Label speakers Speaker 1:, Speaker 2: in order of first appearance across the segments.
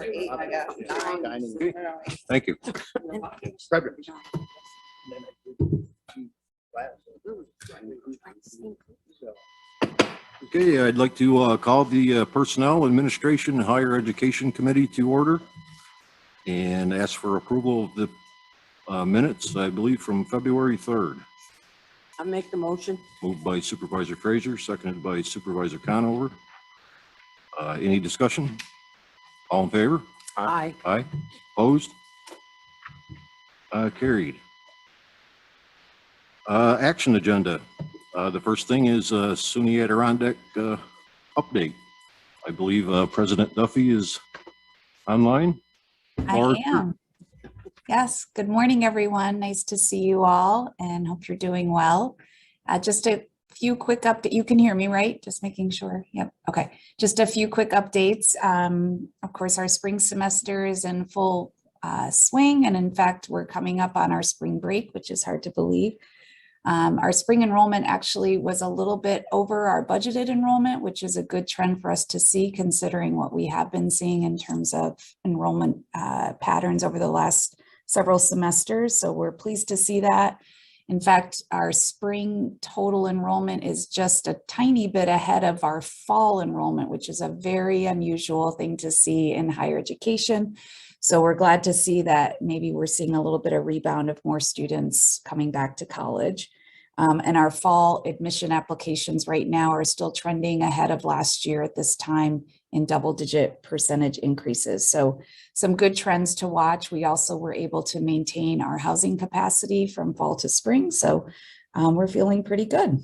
Speaker 1: 8. I got 9.
Speaker 2: Okay. Thank you. Okay, I'd like to call the Personnel Administration and Higher Education Committee to order and ask for approval of the minutes, I believe, from February 3rd.
Speaker 3: I'll make the motion.
Speaker 2: Moved by Supervisor Frazier, seconded by Supervisor Conover. Any discussion? All in favor?
Speaker 3: Aye.
Speaker 2: Aye. Opposed? Carried. Action agenda. The first thing is SUNY Adirondack update. I believe President Duffy is online.
Speaker 4: I am. Yes. Good morning, everyone. Nice to see you all and hope you're doing well. Just a few quick updates. You can hear me, right? Just making sure. Yep. Okay. Just a few quick updates. Of course, our spring semester is in full swing. And in fact, we're coming up on our spring break, which is hard to believe. Our spring enrollment actually was a little bit over our budgeted enrollment, which is a good trend for us to see considering what we have been seeing in terms of enrollment patterns over the last several semesters. So we're pleased to see that. In fact, our spring total enrollment is just a tiny bit ahead of our fall enrollment, which is a very unusual thing to see in higher education. So we're glad to see that maybe we're seeing a little bit of rebound of more students coming back to college. And our fall admission applications right now are still trending ahead of last year at this time in double-digit percentage increases. So some good trends to watch. We also were able to maintain our housing capacity from fall to spring. So we're feeling pretty good.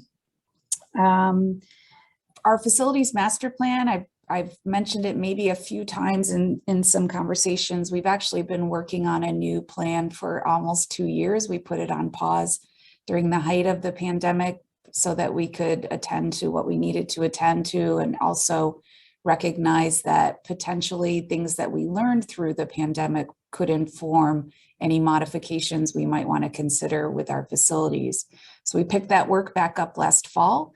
Speaker 4: Our facilities master plan, I've mentioned it maybe a few times in some conversations. We've actually been working on a new plan for almost 2 years. We put it on pause during the height of the pandemic so that we could attend to what we needed to attend to and also recognize that potentially things that we learned through the pandemic could inform any modifications we might want to consider with our facilities. So we picked that work back up last fall,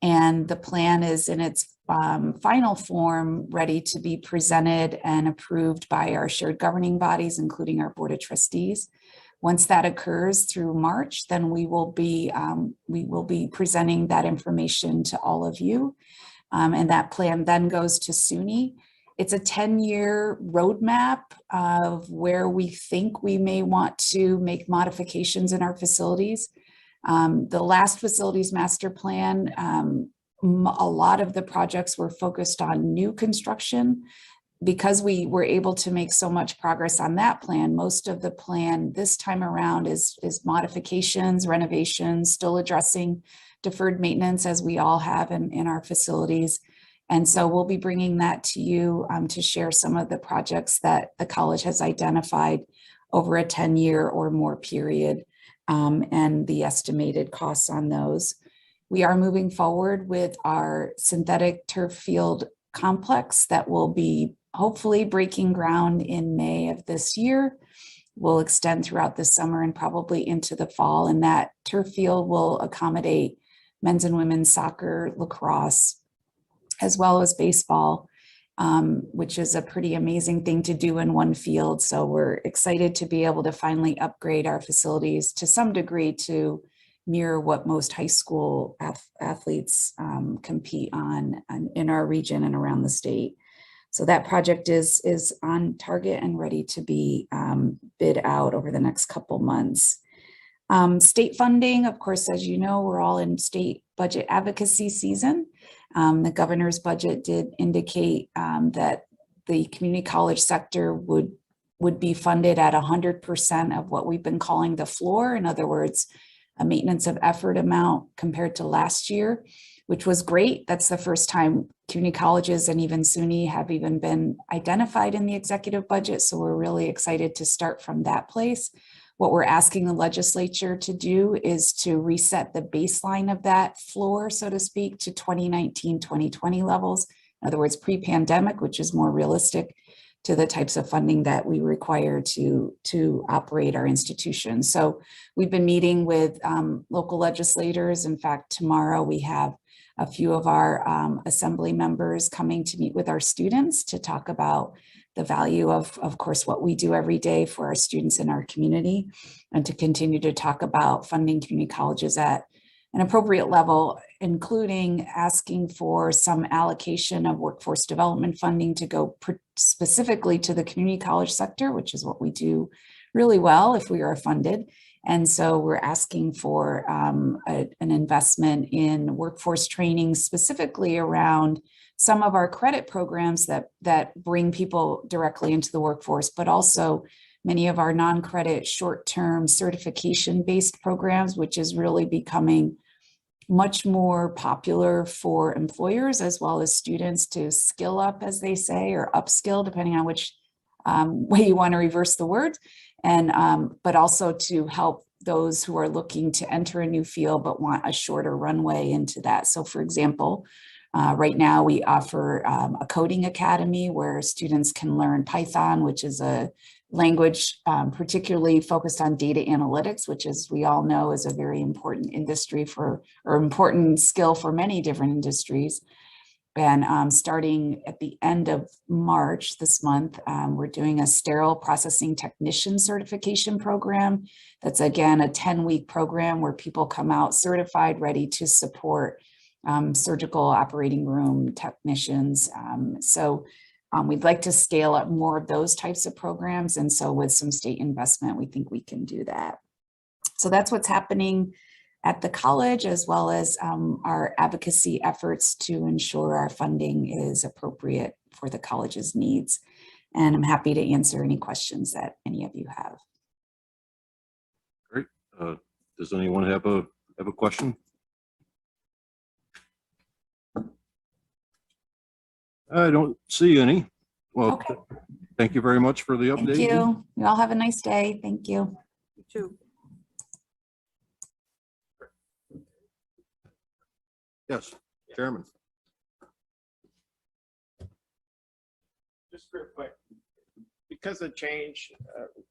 Speaker 4: and the plan is in its final form, ready to be presented and approved by our shared governing bodies, including our Board of Trustees. Once that occurs through March, then we will be presenting that information to all of you. And that plan then goes to SUNY. It's a 10-year roadmap of where we think we may want to make modifications in our facilities. The last facilities master plan, a lot of the projects were focused on new construction. Because we were able to make so much progress on that plan, most of the plan this time around is modifications, renovations, still addressing deferred maintenance as we all have in our facilities. And so we'll be bringing that to you to share some of the projects that the college has identified over a 10-year or more period and the estimated costs on those. We are moving forward with our synthetic turf field complex that will be hopefully breaking ground in May of this year. Will extend throughout the summer and probably into the fall. And that turf field will accommodate men's and women's soccer, lacrosse, as well as baseball, which is a pretty amazing thing to do in one field. So we're excited to be able to finally upgrade our facilities to some degree to mirror what most high school athletes compete on in our region and around the state. So that project is on target and ready to be bid out over the next couple months. State funding, of course, as you know, we're all in state budget advocacy season. The governor's budget did indicate that the community college sector would be funded at 100% of what we've been calling the floor. In other words, a maintenance of effort amount compared to last year, which was great. That's the first time community colleges and even SUNY have even been identified in the executive budget. So we're really excited to start from that place. What we're asking the legislature to do is to reset the baseline of that floor, so to speak, to 2019-2020 levels. In other words, pre-pandemic, which is more realistic to the types of funding that we require to operate our institutions. So we've been meeting with local legislators. In fact, tomorrow we have a few of our assembly members coming to meet with our students to talk about the value of course, what we do every day for our students in our community, and to continue to talk about funding community colleges at an appropriate level, including asking for some allocation of workforce development funding to go specifically to the community college sector, which is what we do really well if we are funded. And so we're asking for an investment in workforce training, specifically around some of our credit programs that bring people directly into the workforce, but also many of our non-credit short-term certification-based programs, which is really becoming much more popular for employers as well as students to skill up, as they say, or upskill, depending on which way you want to reverse the word. And but also to help those who are looking to enter a new field but want a shorter runway into that. So for example, right now we offer a coding academy where students can learn Python, which is a language particularly focused on data analytics, which, as we all know, is a very important industry or important skill for many different industries. And starting at the end of March this month, we're doing a sterile processing technician certification program. That's, again, a 10-week program where people come out certified, ready to support surgical operating room technicians. We'd like to scale up more of those types of programs. And so with some state investment, we think we can do that. So that's what's happening at the college, as well as our advocacy efforts to ensure our funding is appropriate for the college's needs. And I'm happy to answer any questions that any of you have.
Speaker 2: Great. Does anyone have a question? I don't see any. Well,
Speaker 4: Okay.
Speaker 2: Thank you very much for the update.
Speaker 4: Thank you. You all have a nice day. Thank you.
Speaker 3: You too.
Speaker 2: Yes, Chairman.
Speaker 5: Just real quick, because of change,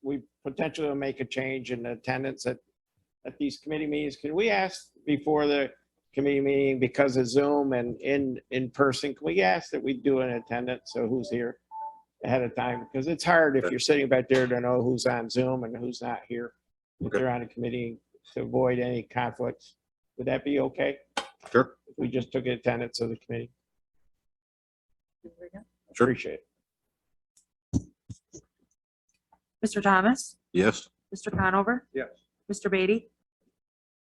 Speaker 5: we potentially will make a change in attendance at these committee meetings. Can we ask before the committee meeting, because of Zoom and in person, can we ask that we do an attendance, so who's here ahead of time? Because it's hard if you're sitting back there to know who's on Zoom and who's not here, if they're on a committee, to avoid any conflicts. Would that be okay?
Speaker 2: Sure.
Speaker 5: If we just took attendance of the committee?
Speaker 2: Sure.
Speaker 5: Appreciate it.
Speaker 6: Mr. Thomas,
Speaker 2: Yes.
Speaker 6: Mr. Conover,
Speaker 5: Yes.
Speaker 6: Mr. Beatty,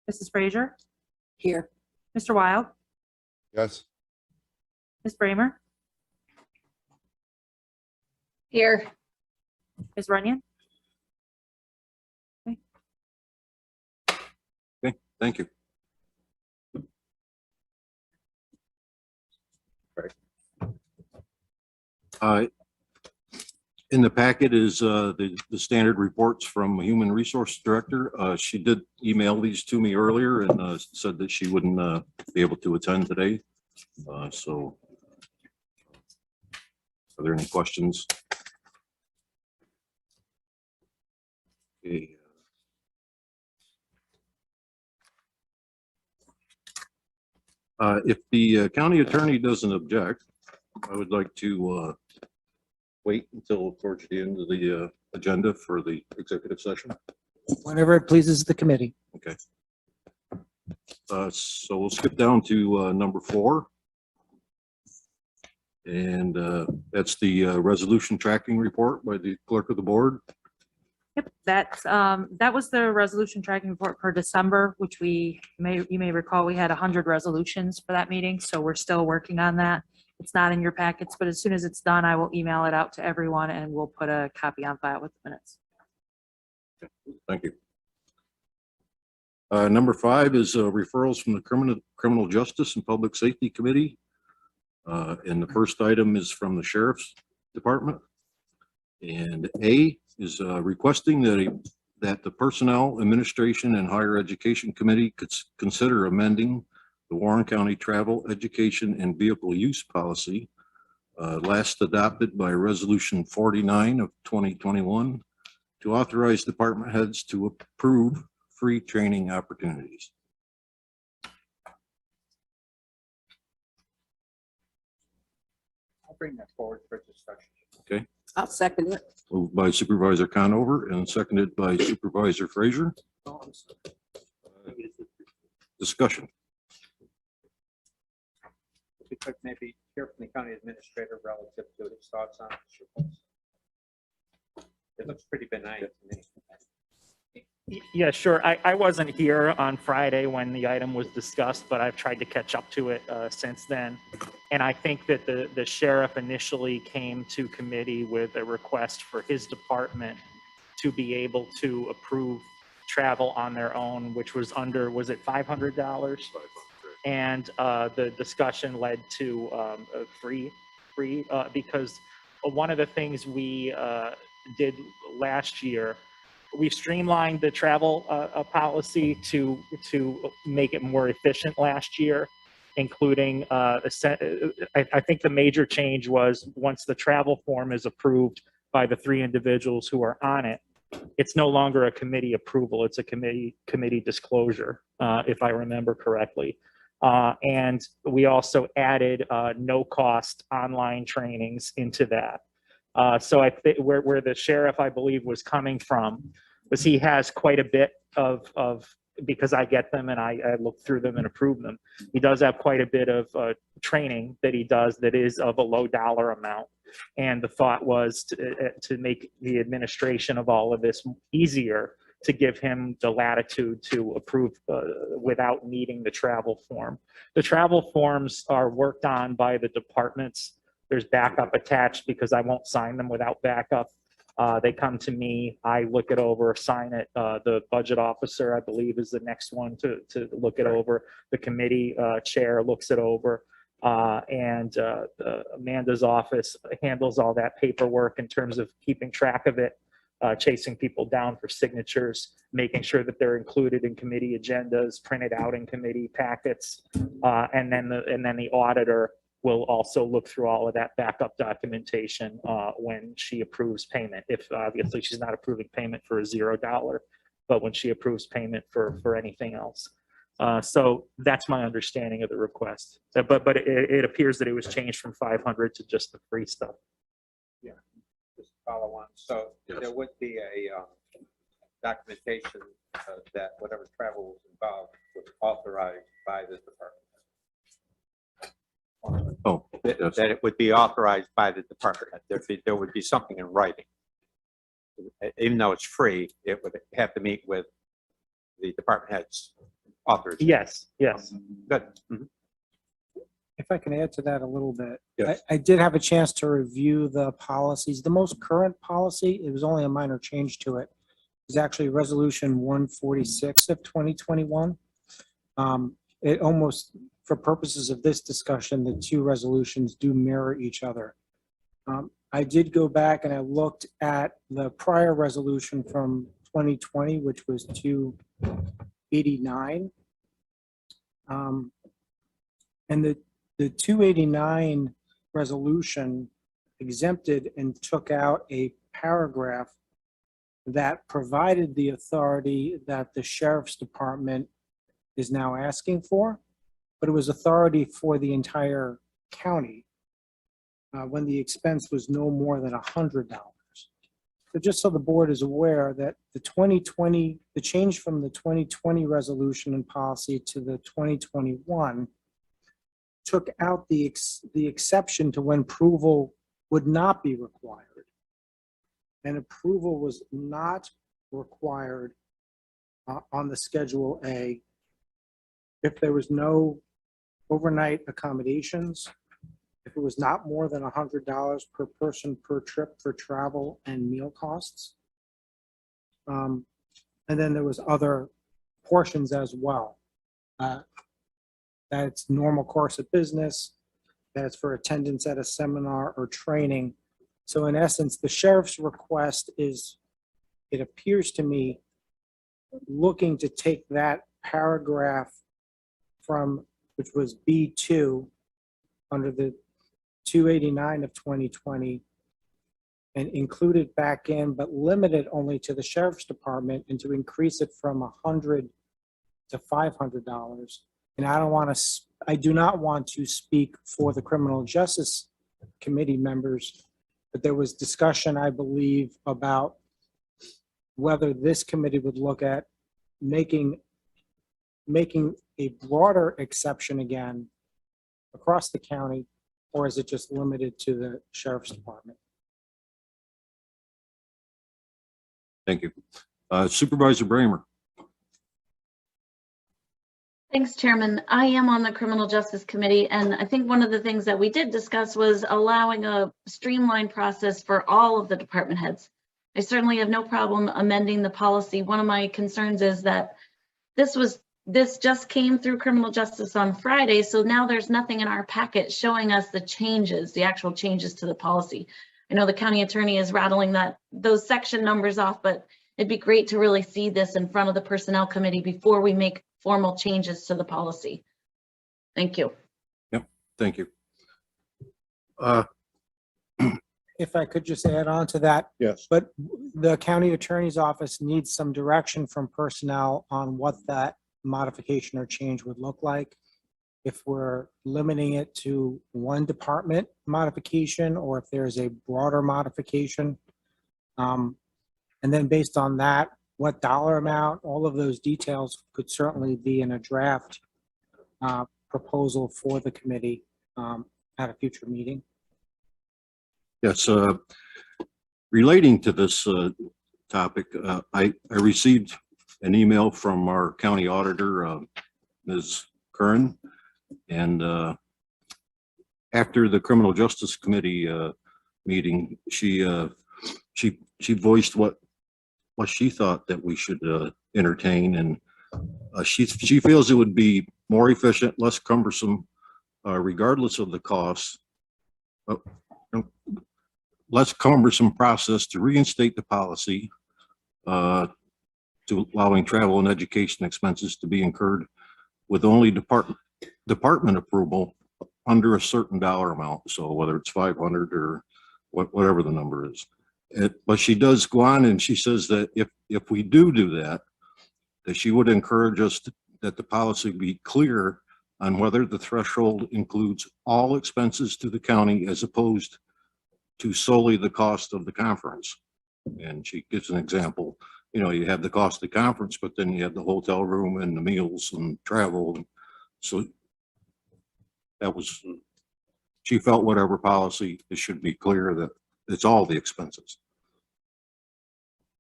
Speaker 6: Mrs. Frazier,
Speaker 3: Here.
Speaker 6: Mr. Wild,
Speaker 7: Yes.
Speaker 6: Ms. Bramer,
Speaker 4: Here.
Speaker 6: Ms. Runyon.
Speaker 2: Okay, thank you. In the packet is the standard reports from Human Resource Director. She did email these to me earlier and said that she wouldn't be able to attend today. So are there any questions? Okay. If the county attorney doesn't object, I would like to wait until towards the end of the agenda for the executive session.
Speaker 8: Whenever it pleases the committee.
Speaker 2: Okay. So we'll skip down to number 4. And that's the resolution tracking report by the clerk of the board.
Speaker 6: Yep, that was the resolution tracking report for December, which you may recall we had 100 resolutions for that meeting, so we're still working on that. It's not in your packets, but as soon as it's done, I will email it out to everyone and we'll put a copy on file with the minutes.
Speaker 2: Thank you. Number 5 is referrals from the Criminal Justice and Public Safety Committee. And the first item is from the Sheriff's Department. And A is requesting that the Personnel, Administration, and Higher Education Committee could consider amending the Warren County Travel, Education, and Vehicle Use Policy, last adopted by Resolution 49 of 2021, to authorize department heads to approve free training opportunities.
Speaker 1: I'll bring that forward for discussion.
Speaker 3: I'll second it.
Speaker 2: Moved by Supervisor Conover and seconded by Supervisor Frazier. Discussion.
Speaker 1: If we could maybe hear from the county administrator relative to his thoughts on this request. It looks pretty benign to me.
Speaker 7: Yeah, sure. I wasn't here on Friday when the item was discussed, but I've tried to catch up to it since then. And I think that the sheriff initially came to committee with a request for his department to be able to approve travel on their own, which was under, was it $500? And the discussion led to free, because one of the things we did last year, we streamlined the travel policy to make it more efficient last year, including I think the major change was once the travel form is approved by the 3 individuals who are on it, it's no longer a committee approval, it's a committee disclosure, if I remember correctly. And we also added no cost online trainings into that. So I think where the sheriff, I believe, was coming from was he has quite a bit of because I get them and I look through them and approve them. He does have quite a bit of training that he does that is of a low dollar amount. And the thought was to make the administration of all of this easier, to give him the latitude to approve without needing the travel form. The travel forms are worked on by the departments. There's backup attached because I won't sign them without backup. They come to me, I look it over, sign it. The budget officer, I believe, is the next one to look it over. The committee chair looks it over. And Amanda's office handles all that paperwork in terms of keeping track of it, chasing people down for signatures, making sure that they're included in committee agendas, printed out in committee packets. And then the auditor will also look through all of that backup documentation when she approves payment. If obviously she's not approving payment for $0, but when she approves payment for anything else. So that's my understanding of the request. But it appears that it was changed from 500 to just the free stuff.
Speaker 1: Yeah, just follow on. So
Speaker 2: Yes.
Speaker 1: there would be a documentation that whatever travel was involved was authorized by the department.
Speaker 2: Oh, yes.
Speaker 1: That it would be authorized by the department. There would be something in writing. Even though it's free, it would have to meet with the department head's authorization.
Speaker 7: Yes, yes.
Speaker 1: Good. Mhm.
Speaker 8: If I can add to that a little bit.
Speaker 2: Yes.
Speaker 8: I did have a chance to review the policies. The most current policy, it was only a minor change to it, is actually Resolution 146 of 2021. It almost, for purposes of this discussion, the 2 resolutions do mirror each other. I did go back and I looked at the prior resolution from 2020, which was 289. And the 289 resolution exempted and took out a paragraph that provided the authority that the sheriff's department is now asking for, but it was authority for the entire county when the expense was no more than $100. So just so the board is aware that the change from the 2020 resolution and policy to the 2021 took out the exception to when approval would not be required. And approval was not required on the Schedule A if there was no overnight accommodations, if it was not more than $100 per person per trip for travel and meal costs. And then there was other portions as well. That it's normal course of business, that it's for attendance at a seminar or training. So in essence, the sheriff's request is, it appears to me, looking to take that paragraph from, which was B2 under the 289 of 2020 and include it back in, but limit it only to the sheriff's department and to increase it from $100 to $500. And I do not want to speak for the criminal justice committee members, but there was discussion, I believe, about whether this committee would look at making a broader exception again across the county, or is it just limited to the sheriff's department?
Speaker 2: Thank you. Supervisor Bramer.
Speaker 9: Thanks, Chairman. I am on the Criminal Justice Committee, and I think one of the things that we did discuss was allowing a streamlined process for all of the department heads. I certainly have no problem amending the policy. One of my concerns is that this just came through criminal justice on Friday, so now there's nothing in our packet showing us the changes, the actual changes to the policy. I know the county attorney is rattling those section numbers off, but it'd be great to really see this in front of the Personnel Committee before we make formal changes to the policy. Thank you.
Speaker 2: Yep, thank you.
Speaker 8: If I could just add on to that,
Speaker 2: Yes.
Speaker 8: but the county attorney's office needs some direction from personnel on what that modification or change would look like. If we're limiting it to one department modification, or if there's a broader modification. And then based on that, what dollar amount, all of those details could certainly be in a draft proposal for the committee at a future meeting.
Speaker 2: Yes, relating to this topic, I received an email from our county auditor, Ms. Curran, and after the Criminal Justice Committee meeting, she voiced what she thought that we should entertain, and she feels it would be more efficient, less cumbersome, regardless of the cost. Less cumbersome process to reinstate the policy to allowing travel and education expenses to be incurred with only department approval under a certain dollar amount. So whether it's 500 or whatever the number is. But she does go on and she says that if we do that she would encourage us that the policy be clear on whether the threshold includes all expenses to the county as opposed to solely the cost of the conference. And she gives an example, you have the cost of the conference, but then you have the hotel room and the meals and travel. So that was, she felt whatever policy, it should be clear that it's all the expenses.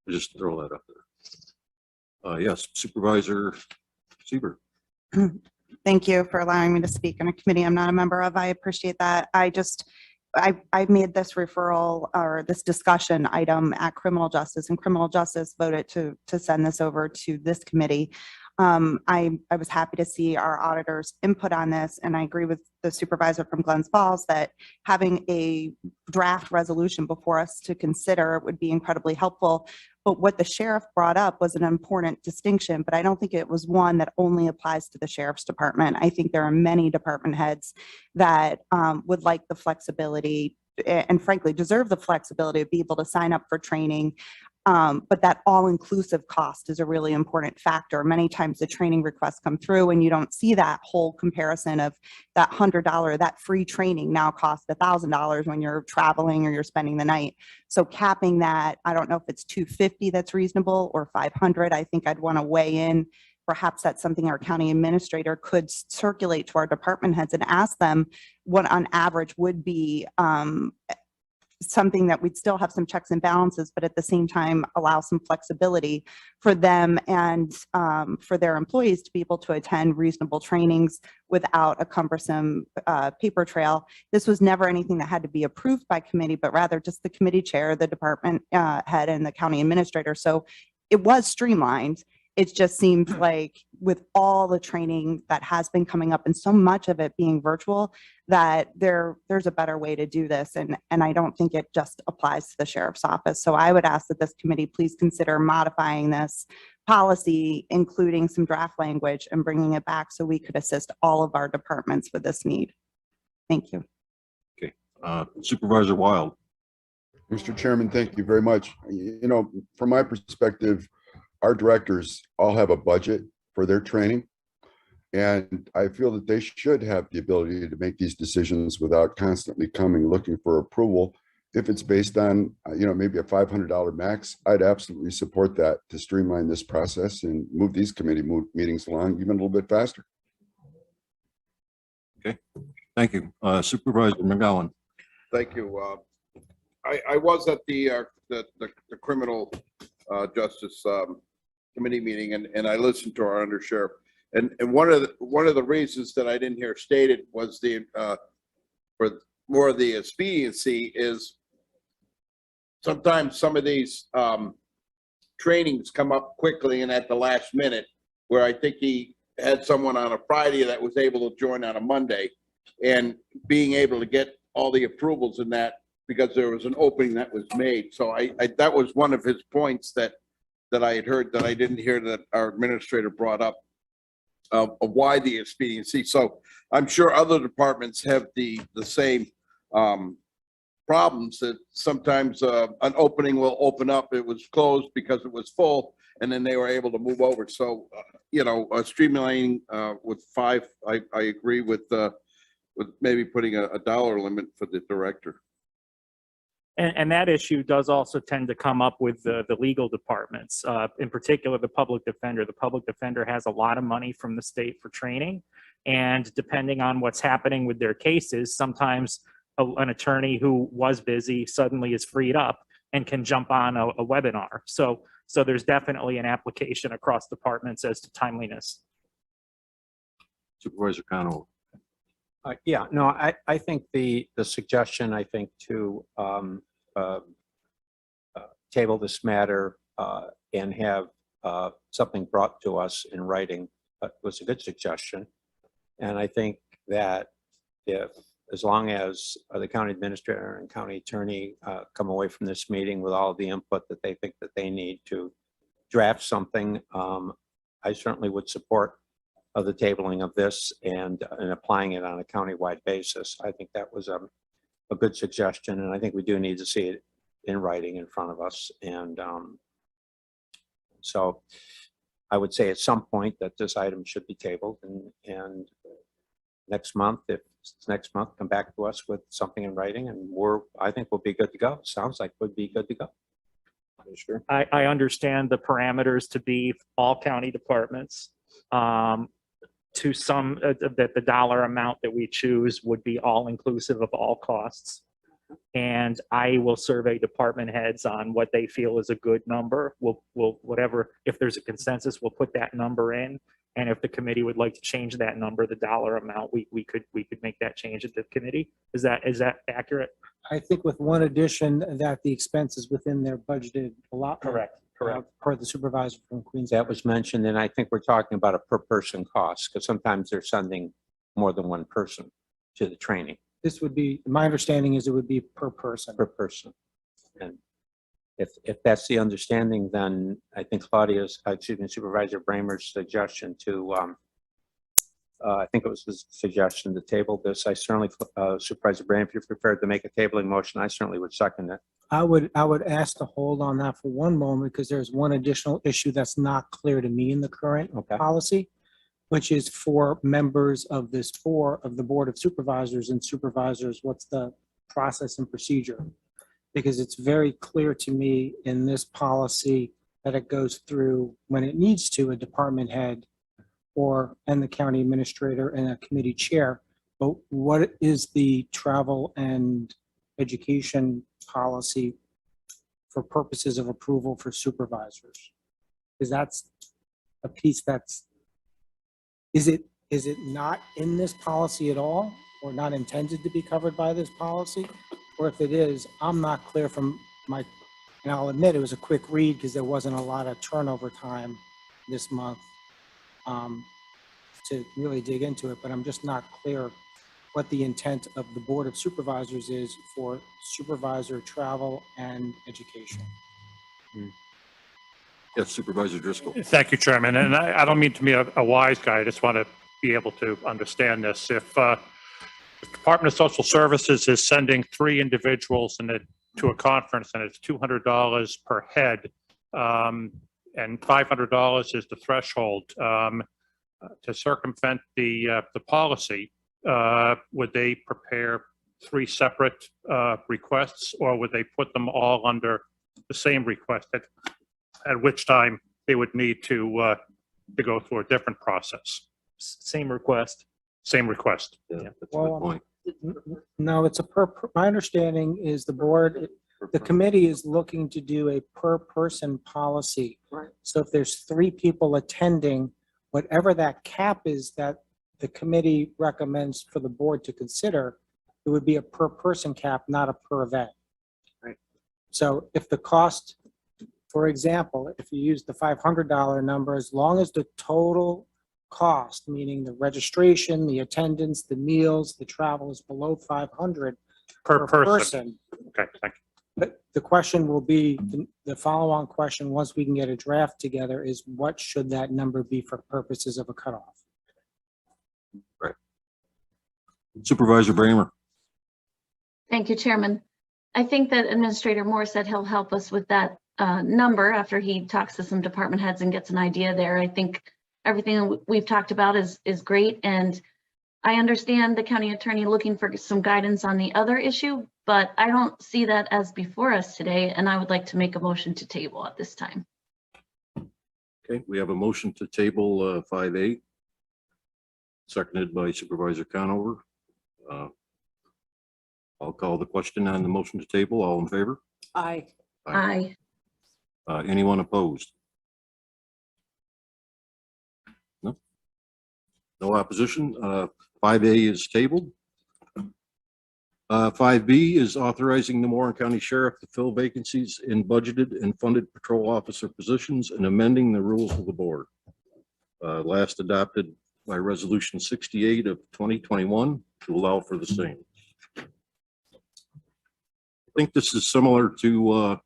Speaker 2: Just throw that up there. Yes, Supervisor Siebert.
Speaker 10: Thank you for allowing me to speak on a committee I'm not a member of. I appreciate that. I made this referral or this discussion item at Criminal Justice, and Criminal Justice voted to send this over to this committee. I was happy to see our auditor's input on this, and I agree with the supervisor from Glens Falls that having a draft resolution before us to consider would be incredibly helpful. But what the sheriff brought up was an important distinction, but I don't think it was one that only applies to the sheriff's department. I think there are many department heads that would like the flexibility and frankly deserve the flexibility to be able to sign up for training. But that all-inclusive cost is a really important factor. Many times the training requests come through and you don't see that whole comparison of that $100, that free training now costs $1,000 when you're traveling or you're spending the night. So capping that, I don't know if it's $250 that's reasonable or $500. I think I'd want to weigh in. Perhaps that's something our county administrator could circulate to our department heads and ask them what on average would be something that we'd still have some checks and balances, but at the same time allow some flexibility for them and for their employees to be able to attend reasonable trainings without a cumbersome paper trail. This was never anything that had to be approved by committee, but rather just the committee chair, the department head, and the county administrator. So it was streamlined. It just seems like with all the training that has been coming up and so much of it being virtual, that there's a better way to do this. And I don't think it just applies to the sheriff's office. So I would ask that this committee please consider modifying this policy, including some draft language and bringing it back so we could assist all of our departments with this need. Thank you.
Speaker 2: Okay, Supervisor Wild.
Speaker 11: Mr. Chairman, thank you very much. From my perspective, our directors all have a budget for their training. And I feel that they should have the ability to make these decisions without constantly coming looking for approval. If it's based on, maybe a $500 max, I'd absolutely support that to streamline this process and move these committee meetings along even a little bit faster.
Speaker 2: Thank you. Supervisor McGowan.
Speaker 12: Thank you. I was at the criminal justice committee meeting, and I listened to our undersheriff. And one of the reasons that I didn't hear stated was for more of the expediency is sometimes some of these trainings come up quickly and at the last minute, where I think he had someone on a Friday that was able to join on a Monday, and being able to get all the approvals in that because there was an opening that was made. So I that was one of his points that I had heard that I didn't hear that our administrator brought up of why the expediency. So I'm sure other departments have the same problems, that sometimes an opening will open up, it was closed because it was full, and then they were able to move over. So streamlining with 5, I agree with maybe putting a dollar limit for the director.
Speaker 7: And that issue does also tend to come up with the legal departments, in particular, the public defender. The public defender has a lot of money from the state for training. And depending on what's happening with their cases, sometimes an attorney who was busy suddenly is freed up and can jump on a webinar. So there's definitely an application across departments as to timeliness.
Speaker 2: Supervisor Conover.
Speaker 1: Yeah, no, I think the suggestion, I think, to table this matter and have something brought to us in writing was a good suggestion. And I think that as long as the county administrator and county attorney come away from this meeting with all of the input that they think that they need to draft something, I certainly would support of the tabling of this and applying it on a countywide basis. I think that was a good suggestion, and I think we do need to see it in writing in front of us. And so I would say at some point that this item should be tabled, and next month, if it's next month, come back to us with something in writing, and I think we'll be good to go. Sounds like we'd be good to go. Sure.
Speaker 7: I understand the parameters to be all county departments. To some, that the dollar amount that we choose would be all inclusive of all costs. And I will survey department heads on what they feel is a good number. We'll whatever, if there's a consensus, we'll put that number in. And if the committee would like to change that number, the dollar amount, we could make that change at the committee. Is that accurate?
Speaker 8: I think with one addition that the expense is within their budgeted allotment.
Speaker 7: Correct.
Speaker 8: Per the supervisor from Queens.
Speaker 1: That was mentioned, and I think we're talking about a per person cost, because sometimes they're sending more than one person to the training.
Speaker 8: This would be, my understanding is it would be per person.
Speaker 1: Per person. And if that's the understanding, then I think Supervisor Bramer's suggestion to, I think it was his suggestion to table this. I certainly, Supervisor Bramer, if you're prepared to make a tabling motion, I certainly would second it.
Speaker 8: I would ask to hold on that for one moment, because there's one additional issue that's not clear to me in the current policy, which is for members of the Board of Supervisors and supervisors, what's the process and procedure? Because it's very clear to me in this policy that it goes through, when it needs to, a department head and the county administrator and a committee chair. But what is the travel and education policy for purposes of approval for supervisors? Because that's a piece is it not in this policy at all, or not intended to be covered by this policy? Or if it is, I'm not clear from and I'll admit it was a quick read because there wasn't a lot of turnover time this month to really dig into it, but I'm just not clear what the intent of the Board of Supervisors is for supervisor travel and education.
Speaker 2: Yes, Supervisor Driscoll.
Speaker 13: Thank you, Chairman. And I don't mean to be a wise guy. I just want to be able to understand this. If the Department of Social Services is sending 3 individuals to a conference and it's $200 per head, and $500 is the threshold, to circumvent the policy, would they prepare 3 separate requests, or would they put them all under the same request, at which time they would need to go through a different process?
Speaker 7: Same request.
Speaker 13: Same request.
Speaker 2: Yeah, that's a
Speaker 8: Well,
Speaker 2: good point.
Speaker 8: No, it's my understanding is the committee is looking to do a per person policy.
Speaker 3: Right.
Speaker 8: So if there's 3 people attending, whatever that cap is that the committee recommends for the board to consider, it would be a per person cap, not a per event.
Speaker 3: Right.
Speaker 8: So if the cost, for example, if you use the $500 number, as long as the total cost, meaning the registration, the attendance, the meals, the travel is below 500
Speaker 13: Per person. Okay, thank you.
Speaker 8: but the question will be, the follow-on question, once we can get a draft together, is what should that number be for purposes of a cutoff?
Speaker 2: Supervisor Bramer.
Speaker 9: Thank you, Chairman. I think that Administrator Moore said he'll help us with that number after he talks to some department heads and gets an idea there. I think everything we've talked about is great, and I understand the county attorney looking for some guidance on the other issue, but I don't see that as before us today, and I would like to make a motion to table at this time.
Speaker 2: Okay, we have a motion to table 5A, seconded by Supervisor Conover. I'll call the question on the motion to table. All in favor?
Speaker 3: Aye.
Speaker 9: Aye.
Speaker 2: Anyone opposed? No? No opposition. 5A is tabled. 5B is authorizing the Warren County Sheriff to fill vacancies in budgeted and funded patrol officer positions and amending the rules of the board. Last adopted by Resolution 68 of 2021 to allow for the same. I think this is similar to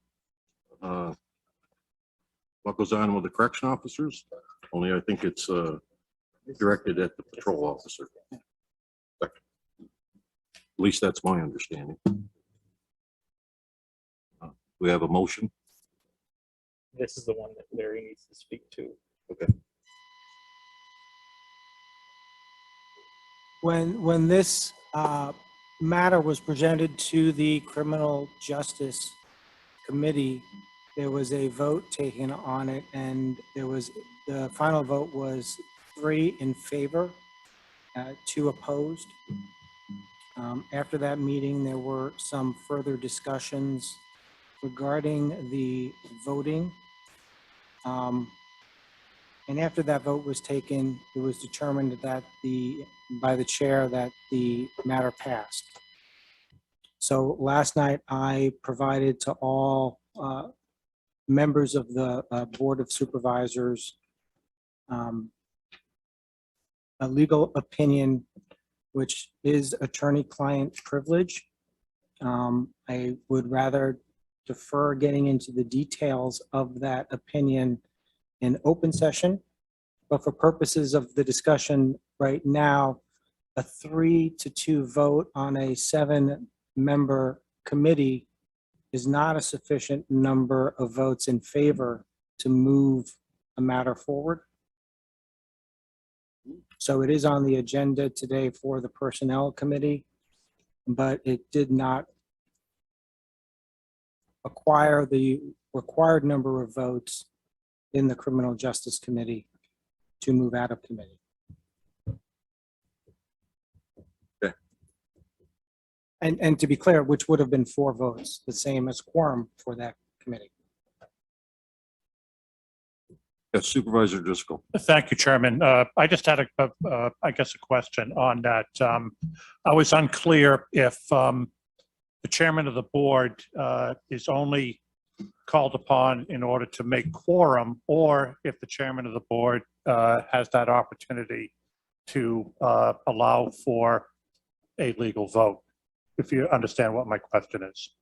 Speaker 2: what goes on with the correction officers, only I think it's directed at the patrol officer. At least that's my understanding. We have a motion.
Speaker 7: This is the one that Larry needs to speak to.
Speaker 2: Okay.
Speaker 8: When this matter was presented to the Criminal Justice Committee, there was a vote taken on it, and the final vote was 3 in favor, 2 opposed. After that meeting, there were some further discussions regarding the voting. And after that vote was taken, it was determined that by the chair that the matter passed. So last night, I provided to all members of the Board of Supervisors a legal opinion, which is attorney-client privilege. I would rather defer getting into the details of that opinion in open session, but for purposes of the discussion right now, a 3-2 vote on a 7-member committee is not a sufficient number of votes in favor to move a matter forward. So it is on the agenda today for the Personnel Committee, but it did not acquire the required number of votes in the Criminal Justice Committee to move out of committee.
Speaker 2: Okay.
Speaker 8: And to be clear, which would have been 4 votes, the same as quorum for that committee.
Speaker 2: Yes, Supervisor Driscoll.
Speaker 13: Thank you, Chairman. I just had I guess, a question on that. I was unclear if the chairman of the board is only called upon in order to make quorum, or if the chairman of the board has that opportunity to allow for a legal vote, if you understand what my question is.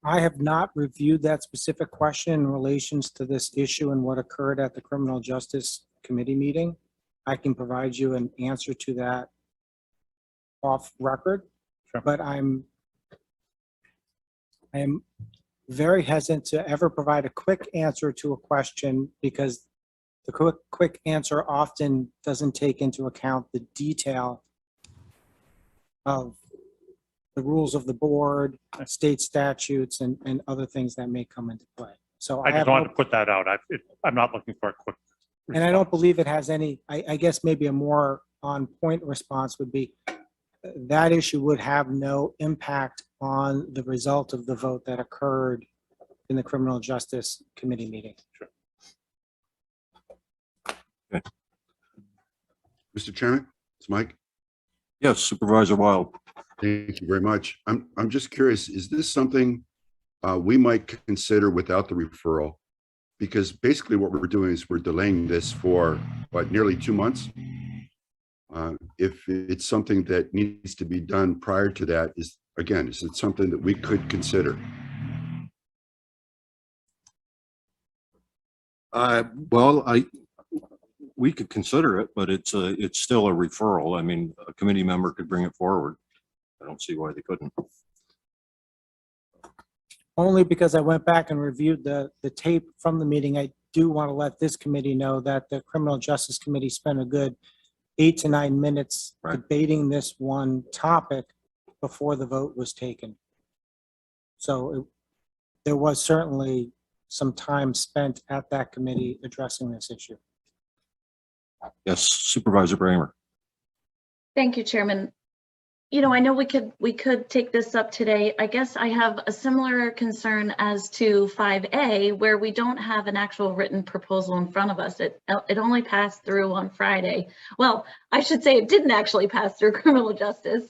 Speaker 8: I have not reviewed that specific question in relations to this issue and what occurred at the Criminal Justice Committee meeting. I can provide you an answer to that off record,
Speaker 13: Sure.
Speaker 8: but I am very hesitant to ever provide a quick answer to a question because the quick answer often doesn't take into account the detail of the rules of the board, state statutes, and other things that may come into play. So
Speaker 13: I
Speaker 8: I
Speaker 13: just
Speaker 8: have,
Speaker 13: wanted
Speaker 8: no-
Speaker 13: to put that out. I'm not looking for a quick.
Speaker 8: and I don't
Speaker 13: response.
Speaker 8: believe it has any, I guess maybe a more on point response would be that issue would have no impact on the result of the vote that occurred in the Criminal Justice Committee meeting.
Speaker 11: Mr. Chairman, it's Mike.
Speaker 2: Yes, Supervisor Wild.
Speaker 11: Thank you very much. I'm just curious, is this something we might consider without the referral? Because basically what we're doing is we're delaying this for, what, nearly 2 months? If it's something that needs to be done prior to that, is it something that we could consider?
Speaker 2: Well, we could consider it, but it's still a referral. I mean, a committee member could bring it forward. I don't see why they couldn't.
Speaker 8: Only because I went back and reviewed the tape from the meeting. I do want to let this committee know that the Criminal Justice Committee spent a good 8 to 9 minutes
Speaker 2: Right.
Speaker 8: debating this one topic before the vote was taken. So there was certainly some time spent at that committee addressing this issue.
Speaker 2: Yes, Supervisor Bramer.
Speaker 9: Thank you, Chairman. You know, I know we could take this up today. I guess I have a similar concern as to 5A, where we don't have an actual written proposal in front of us. It only passed through on Friday. Well, I should say it didn't actually pass through criminal justice,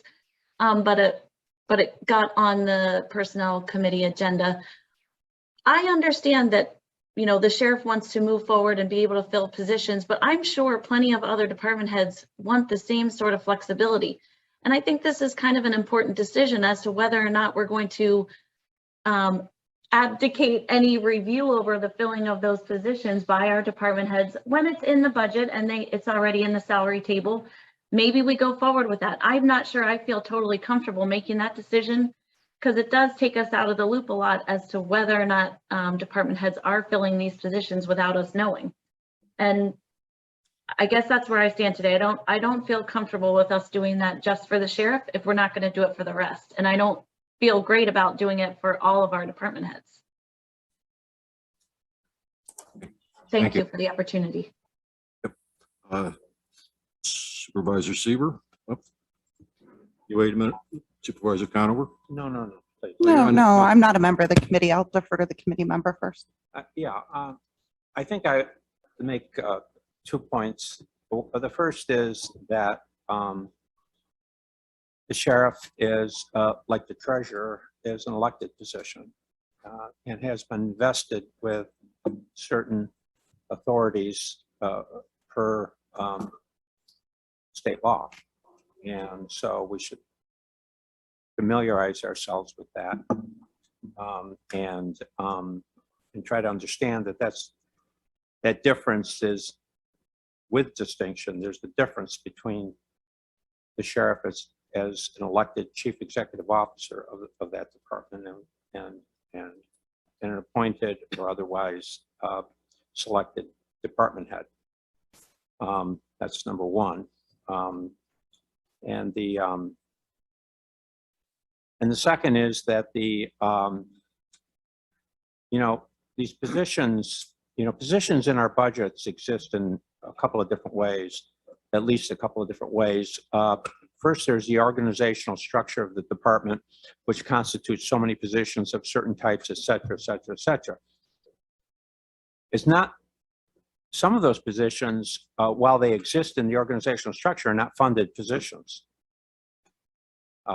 Speaker 9: but it got on the personnel committee agenda. I understand that, you know, the sheriff wants to move forward and be able to fill positions, but I'm sure plenty of other department heads want the same sort of flexibility. And I think this is kind of an important decision as to whether or not we're going to abdicate any review over the filling of those positions by our department heads when it's in the budget and it's already in the salary table. Maybe we go forward with that. I'm not sure I feel totally comfortable making that decision because it does take us out of the loop a lot as to whether or not department heads are filling these positions without us knowing. And I guess that's where I stand today. I don't feel comfortable with us doing that just for the sheriff if we're not going to do it for the rest. And I don't feel great about doing it for all of our department heads. Thank you for the opportunity.
Speaker 2: Supervisor Seaver. Oh. You wait a minute. Supervisor Conover.
Speaker 1: No, please.
Speaker 10: No, I'm not a member of the committee. I'll defer to the committee member first.
Speaker 1: Yeah, I think I make 2 points. The first is that the sheriff is, like the treasurer, is an elected position and has been vested with certain authorities per state law. And so we should familiarize ourselves with that and try to understand that that difference is with distinction. There's the difference between the sheriff as an elected chief executive officer of that department and an appointed or otherwise selected department head. That's number one. And the second is that these positions, positions in our budgets exist in a couple of different ways, at least a couple of different ways. First, there's the organizational structure of the department, which constitutes so many positions of certain types, et cetera, et cetera, et cetera. It's not, some of those positions, while they exist in the organizational structure, are not funded positions.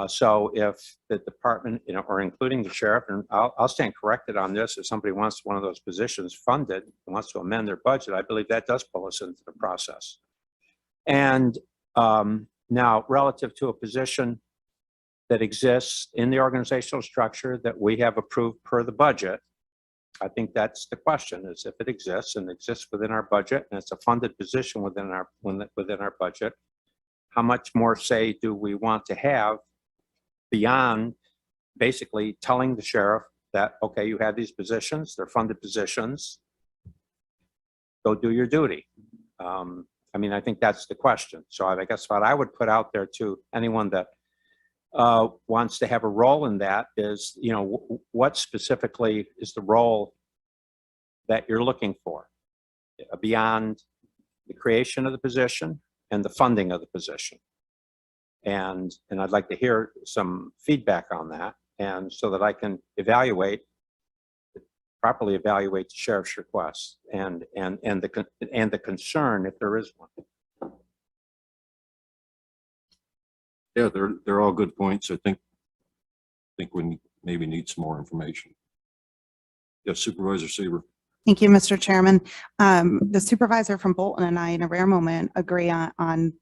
Speaker 1: So if the department, or including the sheriff, and I'll stand corrected on this, if somebody wants one of those positions funded and wants to amend their budget, I believe that does pull us into the process. And now, relative to a position that exists in the organizational structure that we have approved per the budget, I think that's the question, is if it exists and exists within our budget and it's a funded position within our budget, how much more say do we want to have beyond basically telling the sheriff that, okay, you have these positions, they're funded positions, go do your duty. I mean, I think that's the question. So I guess what I would put out there to anyone that wants to have a role in that is, you know, what specifically is the role that you're looking for beyond the creation of the position and the funding of the position. And I'd like to hear some feedback on that, and so that I can properly evaluate the sheriff's request and the concern, if there is one.
Speaker 2: Yeah, they're all good points. I think we maybe need some more information. Yes, Supervisor Seaver.
Speaker 10: Thank you, Mr. Chairman. The supervisor from Bolton and I, in a rare moment, agree on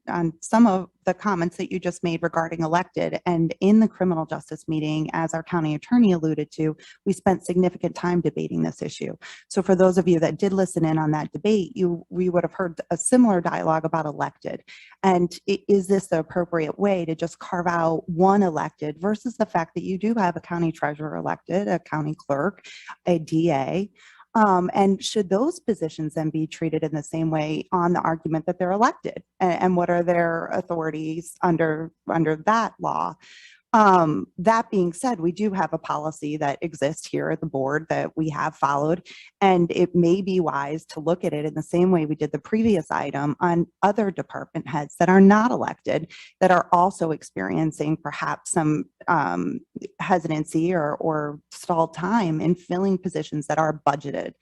Speaker 10: some of the comments that you just made regarding elected. And in the criminal justice meeting, as our county attorney alluded to, we spent significant time debating this issue. So for those of you that did listen in on that debate, we would have heard a similar dialogue about elected. And is this the appropriate way to just carve out one elected versus the fact that you do have a county treasurer elected, a county clerk, a DA? And should those positions then be treated in the same way on the argument that they're elected? And what are their authorities under that law? That being said, we do have a policy that exists here at the board that we have followed, and it may be wise to look at it in the same way we did the previous item on other department heads that are not elected, that are also experiencing perhaps some hesitancy or stalled time in filling positions that are budgeted.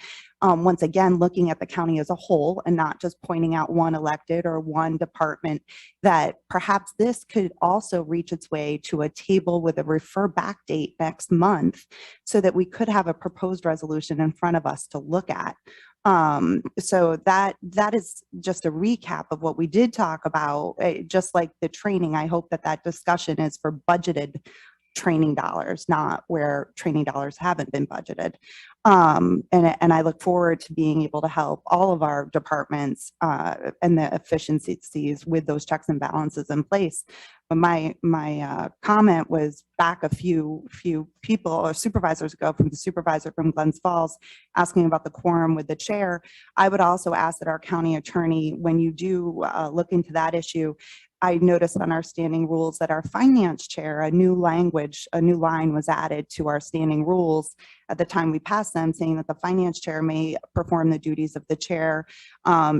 Speaker 10: Once again, looking at the county as a whole and not just pointing out one elected or one department, that perhaps this could also reach its way to a table with a refer back date next month so that we could have a proposed resolution in front of us to look at. So that is just a recap of what we did talk about, just like the training. I hope that discussion is for budgeted training dollars, not where training dollars haven't been budgeted. And I look forward to being able to help all of our departments and the efficiencies with those checks and balances in place. But my comment was back a few people or supervisors ago, from the supervisor from Glens Falls, asking about the quorum with the chair. I would also ask that our county attorney, when you do look into that issue, I noticed on our standing rules that our finance chair, a new line was added to our standing rules at the time we passed them, saying that the finance chair may perform the duties of the chair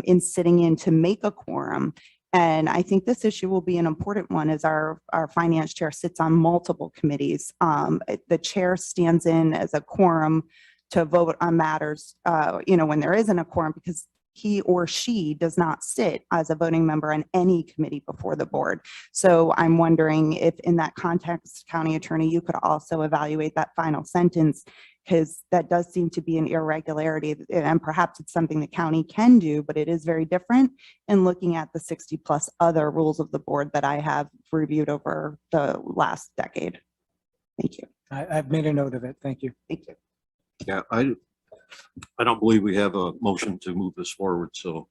Speaker 10: in sitting in to make a quorum. And I think this issue will be an important one, as our finance chair sits on multiple committees. The chair stands in as a quorum to vote on matters, when there isn't a quorum, because he or she does not sit as a voting member on any committee before the board. So I'm wondering if in that context, county attorney, you could also evaluate that final sentence, because that does seem to be an irregularity, and perhaps it's something the county can do, but it is very different in looking at the 60 plus other rules of the board that I have reviewed over the last decade. Thank you.
Speaker 8: I've made a note of it. Thank you.
Speaker 10: Thank you.
Speaker 2: Yeah, I don't believe we have a motion to move this forward, so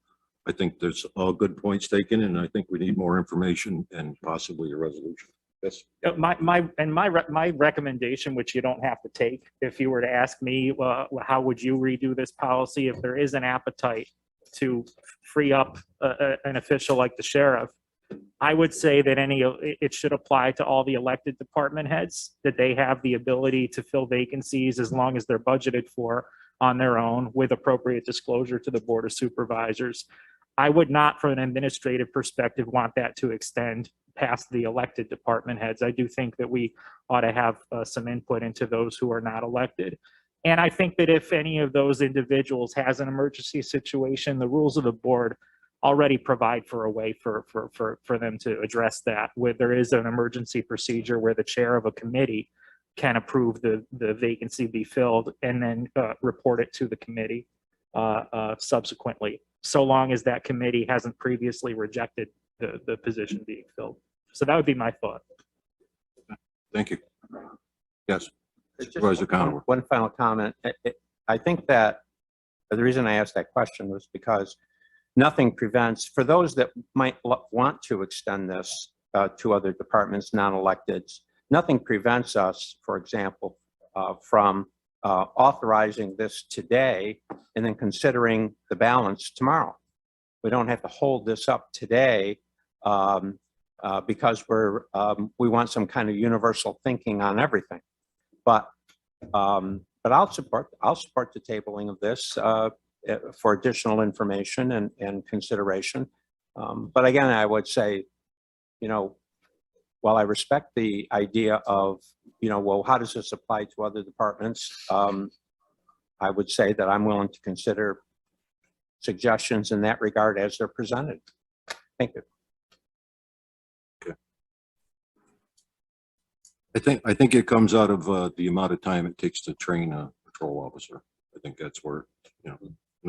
Speaker 2: I think there's all good points taken, and I think we need more information and possibly a resolution. Yes.
Speaker 7: My recommendation, which you don't have to take, if you were to ask me, how would you redo this policy if there is an appetite to free up an official like the sheriff? I would say that it should apply to all the elected department heads, that they have the ability to fill vacancies as long as they're budgeted for on their own with appropriate disclosure to the Board of Supervisors. I would not, from an administrative perspective, want that to extend past the elected department heads. I do think that we ought to have some input into those who are not elected. And I think that if any of those individuals has an emergency situation, the rules of the board already provide for a way for them to address that, where there is an emergency procedure where the chair of a committee can approve the vacancy be filled and then report it to the committee subsequently, so long as that committee hasn't previously rejected the position being filled. So that would be my thought.
Speaker 2: Thank you. Yes.
Speaker 1: Just
Speaker 2: Supervisor Conover.
Speaker 1: one final comment. I think that the reason I asked that question was because nothing prevents, for those that might want to extend this to other departments, non-electeds, nothing prevents us, for example, from authorizing this today and then considering the balance tomorrow. we don't have to hold this up today because we want some kind of universal thinking on everything. But I'll support the tabling of this for additional information and consideration. But again, I would say, while I respect the idea of, well, how does this apply to other departments? I would say that I'm willing to consider suggestions in that regard as they're presented. Thank you.
Speaker 2: I think it comes out of the amount of time it takes to train a patrol officer. I think that's where, and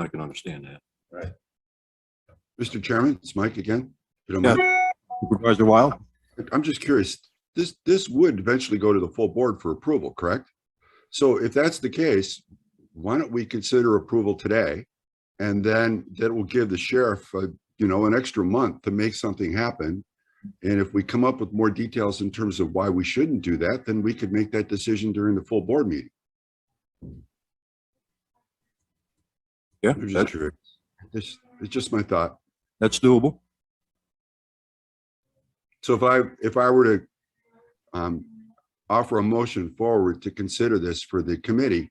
Speaker 2: I can understand that.
Speaker 12: Right.
Speaker 11: Mr. Chairman, it's Mike again. If you don't mind.
Speaker 2: Supervisor Wild?
Speaker 11: I'm just curious, this would eventually go to the full board for approval, correct? So if that's the case, why don't we consider approval today? And then that will give the sheriff, an extra month to make something happen. And if we come up with more details in terms of why we shouldn't do that, then we could make that decision during the full board meeting.
Speaker 2: Yeah,
Speaker 11: It's just my thought.
Speaker 2: that's doable.
Speaker 11: So if I were to offer a motion forward to consider this for the committee,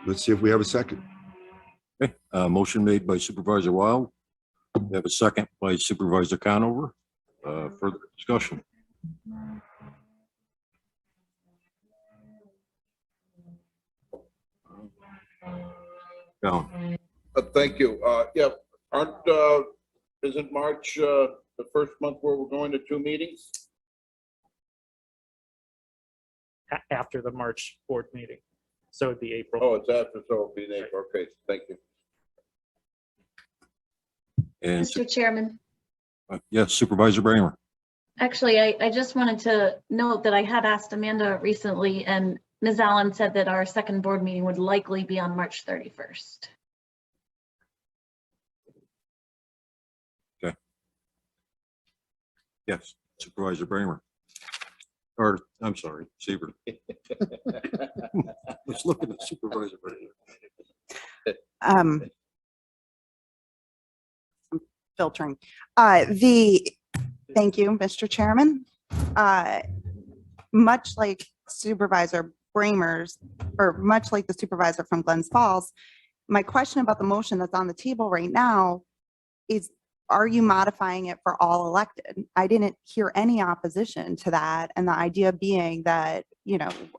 Speaker 11: let's see if we have a second.
Speaker 2: Okay, motion made by Supervisor Wild. We have a second by Supervisor Conover. Further discussion. Down.
Speaker 12: Thank you. Yeah, isn't March the first month where we're going to 2 meetings?
Speaker 7: After the March board meeting. So it'd be April.
Speaker 12: Oh, it's after, so it'll be in April. Okay, thank you.
Speaker 2: And
Speaker 9: Mr. Chairman,
Speaker 2: yes, Supervisor Bramer.
Speaker 9: actually, I just wanted to note that I had asked Amanda recently, and Ms. Allen said that our second board meeting would likely be on March 31st.
Speaker 2: Okay. Yes, Supervisor Bramer. Or, I'm sorry, Seaver. Let's look at the Supervisor Bramer.
Speaker 10: I'm filtering. Thank you, Mr. Chairman. Much like Supervisor Bramer's, or much like the supervisor from Glens Falls, my question about the motion that's on the table right now is, are you modifying it for all elected? I didn't hear any opposition to that. And the idea being that,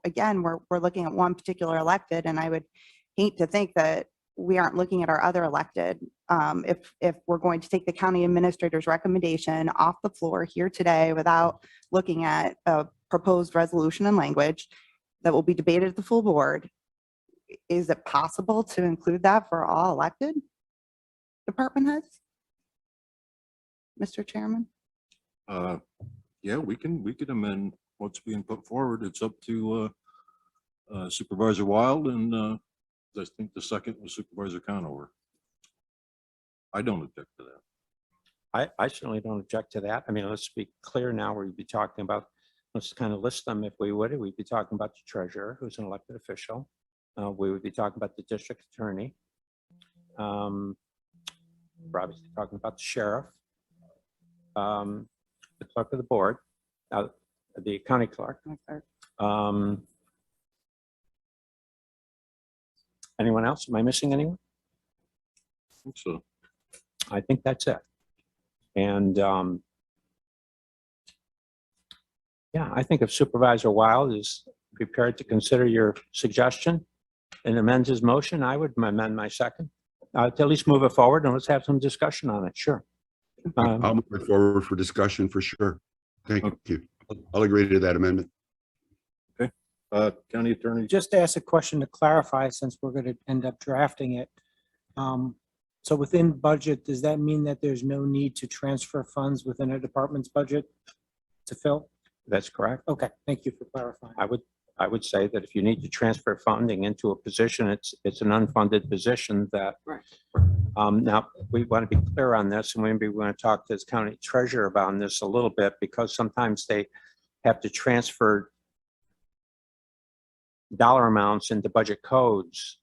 Speaker 10: again, we're looking at one particular elected, and I would hate to think that we aren't looking at our other elected. If we're going to take the county administrator's recommendation off the floor here today without looking at a proposed resolution and language that will be debated at the full board, is it possible to include that for all elected department heads? Mr. Chairman?
Speaker 2: Yeah, we could amend what's being put forward. It's up to Supervisor Wild, and I think the second was Supervisor Conover. I don't object to that.
Speaker 1: I certainly don't object to that. I mean, let's be clear now. We'd be talking about, let's kind of list them if we would. We'd be talking about the treasurer, who's an elected official. We would be talking about the district attorney. We're obviously talking about the sheriff, the clerk of the board, the county clerk. Anyone else? Am I missing anyone?
Speaker 2: I think so.
Speaker 1: I think that's it. And yeah, I think if Supervisor Wild is prepared to consider your suggestion and amend his motion, I would amend my second. To at least move it forward, and let's have some discussion on it. Sure.
Speaker 11: I'll move it forward for discussion for sure. Thank you. I'll agree to that amendment.
Speaker 2: County Attorney.
Speaker 8: Just to ask a question to clarify, since we're going to end up drafting it. So within budget, does that mean that there's no need to transfer funds within a department's budget to fill?
Speaker 1: That's correct.
Speaker 8: Okay, thank you for clarifying.
Speaker 1: I would say that if you need to transfer funding into a position, it's an unfunded position that.
Speaker 8: Right.
Speaker 1: Now, we want to be clear on this, and maybe we want to talk to the county treasurer about this a little bit, because sometimes they have to transfer dollar amounts into budget codes.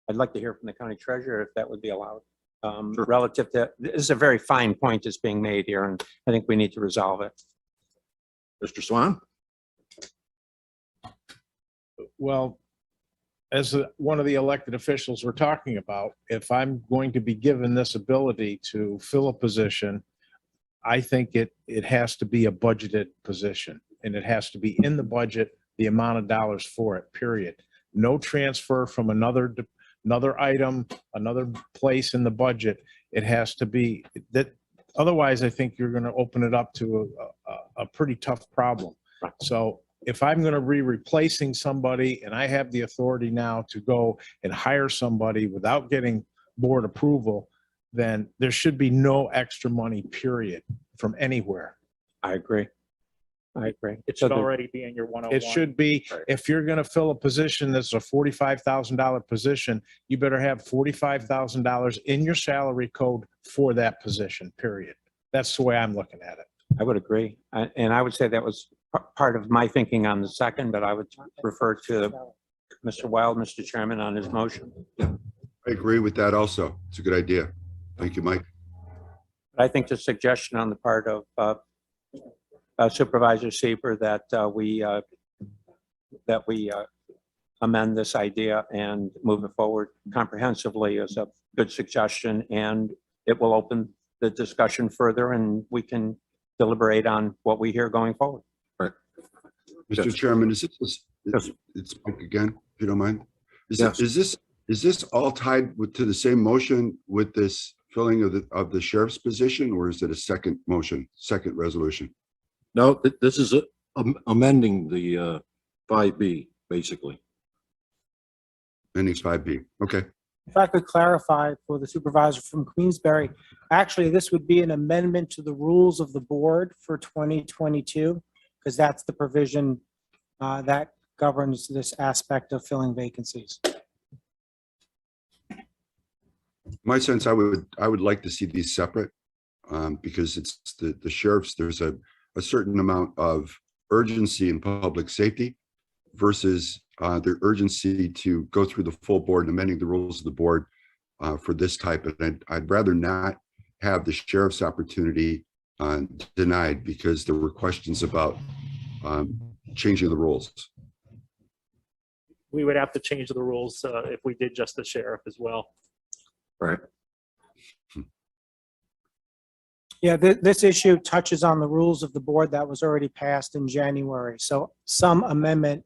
Speaker 1: I'd like to hear from the county treasurer if that would be allowed.
Speaker 2: Sure.
Speaker 1: relative to, this is a very fine point that's being made here, and I think we need to resolve it.
Speaker 2: Mr. Swan?
Speaker 5: Well, as one of the elected officials we're talking about, if I'm going to be given this ability to fill a position, I think it has to be a budgeted position, and it has to be in the budget, the amount of dollars for it, period. No transfer from another item, another place in the budget. It has to be that, otherwise I think you're going to open it up to a pretty tough problem. So if I'm going to be replacing somebody and I have the authority now to go and hire somebody without getting board approval, then there should be no extra money, period, from anywhere.
Speaker 1: I agree.
Speaker 7: It should already be in your 101.
Speaker 5: It should be, if you're going to fill a position that's a $45,000 position, you better have $45,000 in your salary code for that position, period. That's the way I'm looking at it.
Speaker 1: I would agree. And I would say that was part of my thinking on the second, but I would refer to Mr. Wild, Mr. Chairman, on his motion.
Speaker 11: I agree with that also. It's a good idea. Thank you, Mike.
Speaker 1: I think the suggestion on the part of Supervisor Sieber that we amend this idea and move it forward comprehensively is a good suggestion, and it will open the discussion further, and we can deliberate on what we hear going forward.
Speaker 11: Mr. Chairman, is this,
Speaker 1: Yes.
Speaker 11: it's Mike again, if you don't mind.
Speaker 2: Yes.
Speaker 11: Is this all tied to the same motion with this filling of the sheriff's position, or is it a second motion, second resolution?
Speaker 2: No, this is amending the 5B, basically.
Speaker 11: Endings 5B. Okay.
Speaker 8: If I could clarify for the supervisor from Queensberry, actually, this would be an amendment to the rules of the board for 2022, because that's the provision that governs this aspect of filling vacancies.
Speaker 11: My sense, I would like to see these separate because it's the sheriff's, there's a certain amount of urgency in public safety versus the urgency to go through the full board and amending the rules of the board for this type. And I'd rather not have the sheriff's opportunity denied because there were questions about changing the rules.
Speaker 7: We would have to change the rules if we did just the sheriff as well.
Speaker 2: Right.
Speaker 8: Yeah, this issue touches on the rules of the board that was already passed in January. So some amendment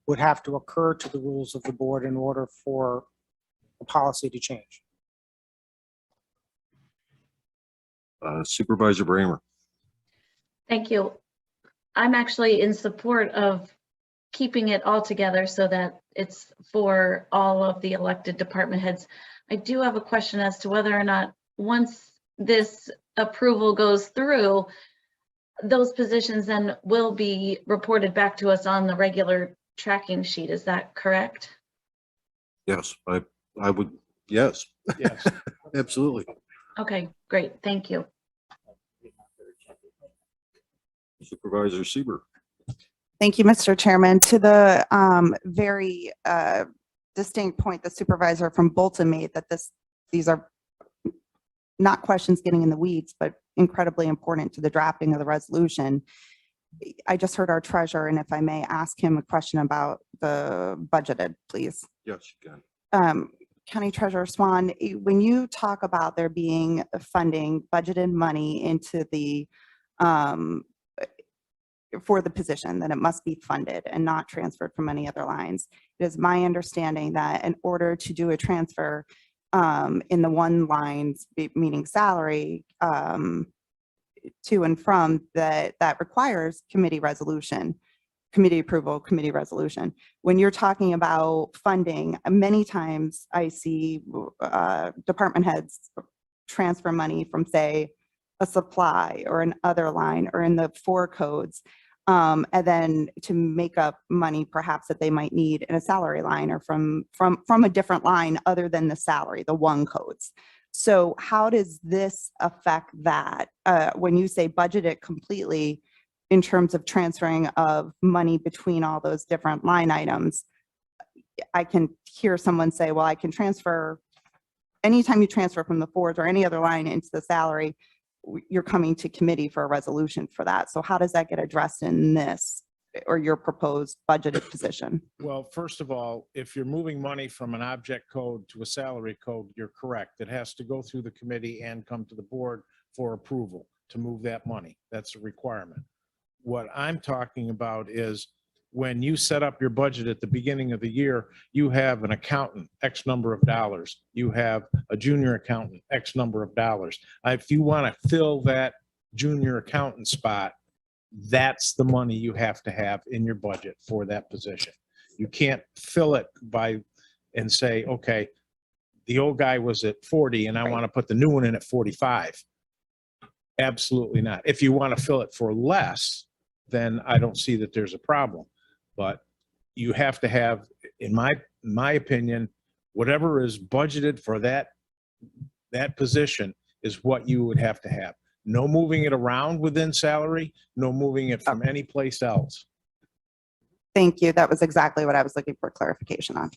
Speaker 8: would have to occur to the rules of the board in order for the policy to change.
Speaker 2: Supervisor Bramer.
Speaker 9: Thank you. I'm actually in support of keeping it all together so that it's for all of the elected department heads. I do have a question as to whether or not once this approval goes through, those positions then will be reported back to us on the regular tracking sheet. Is that correct?
Speaker 2: Yes, I would, yes,
Speaker 5: Yes.
Speaker 2: absolutely.
Speaker 9: Okay, great. Thank you.
Speaker 2: Supervisor Sieber.
Speaker 10: Thank you, Mr. Chairman. To the very distinct point the supervisor from Bolton made that these are not questions getting in the weeds, but incredibly important to the drafting of the resolution. I just heard our treasurer, and if I may ask him a question about the budgeted, please.
Speaker 2: Yes, you can.
Speaker 10: County Treasurer Swan, when you talk about there being funding, budgeted money into the for the position, that it must be funded and not transferred from any other lines. It is my understanding that in order to do a transfer in the one lines, meaning salary, to and from, that requires committee resolution, committee approval, committee resolution. When you're talking about funding, many times I see department heads transfer money from, say, a supply or an other line or in the 4 codes, and then to make up money perhaps that they might need in a salary line or from a different line other than the salary, the 1 codes. So how does this affect that? When you say budget it completely in terms of transferring of money between all those different line items, I can hear someone say, well, I can transfer anytime you transfer from the forge or any other line into the salary, you're coming to committee for a resolution for that. So how does that get addressed in this or your proposed budgeted position?
Speaker 5: Well, first of all, if you're moving money from an object code to a salary code, you're correct. It has to go through the committee and come to the board for approval to move that money. That's a requirement. What I'm talking about is when you set up your budget at the beginning of the year, you have an accountant, X number of dollars. You have a junior accountant, X number of dollars. If you want to fill that junior accountant spot, that's the money you have to have in your budget for that position. You can't fill it and say, okay, the old guy was at 40 and I want to put the new one in at 45. Absolutely not. If you want to fill it for less, then I don't see that there's a problem. But you have to have, in my opinion, whatever is budgeted for that position is what you would have to have. No moving it around within salary, no moving it from any place else.
Speaker 10: Thank you. That was exactly what I was looking for clarification on.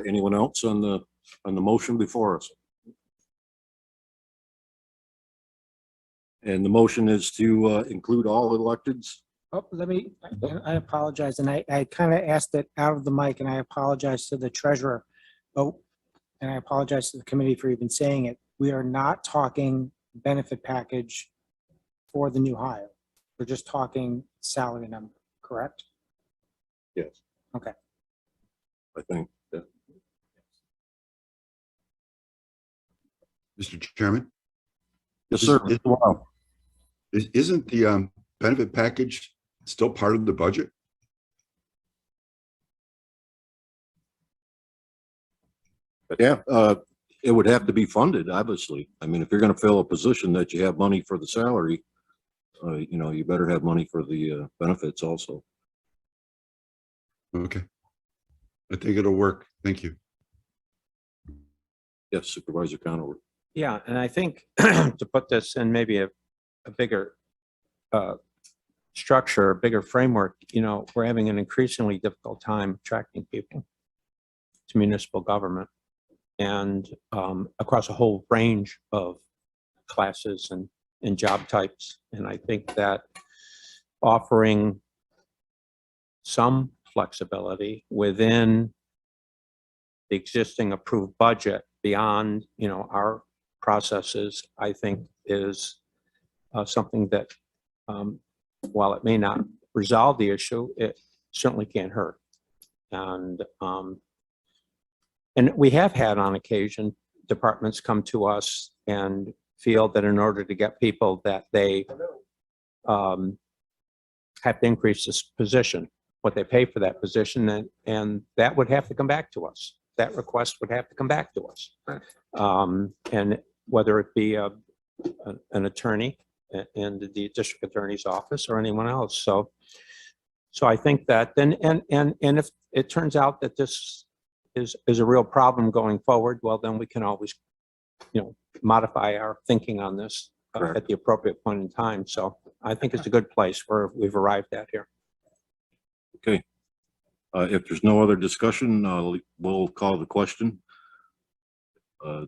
Speaker 2: Anyone else on the motion before us? And the motion is to include all electeds.
Speaker 8: Oh, I apologize, and I kind of asked it out of the mic, and I apologize to the treasurer. Oh, and I apologize to the committee for even saying it. We are not talking benefit package for the new hire. We're just talking salary number, correct?
Speaker 2: Yes.
Speaker 8: Okay.
Speaker 2: I think that.
Speaker 11: Mr. Chairman?
Speaker 2: Yes, sir.
Speaker 11: Isn't the benefit package still part of the budget?
Speaker 2: Yeah, it would have to be funded, obviously. I mean, if you're going to fill a position that you have money for the salary, you better have money for the benefits also.
Speaker 11: Okay. I think it'll work. Thank you.
Speaker 2: Yes, Supervisor Conover.
Speaker 1: Yeah, and I think to put this in maybe a bigger structure, a bigger framework, we're having an increasingly difficult time attracting people to municipal government and across a whole range of classes and job types. And I think that offering some flexibility within the existing approved budget beyond, our processes, I think is something that, while it may not resolve the issue, it certainly can't hurt. And we have had on occasion departments come to us and feel that in order to get people that they have to increase this position, what they pay for that position, and that would have to come back to us. That request would have to come back to us. And whether it be an attorney in the district attorney's office or anyone else. So I think that then, and if it turns out that this is a real problem going forward, well, then we can always, modify our thinking on this at the appropriate point in time. So I think it's a good place where we've arrived at here.
Speaker 2: Okay. If there's no other discussion, we'll call the question.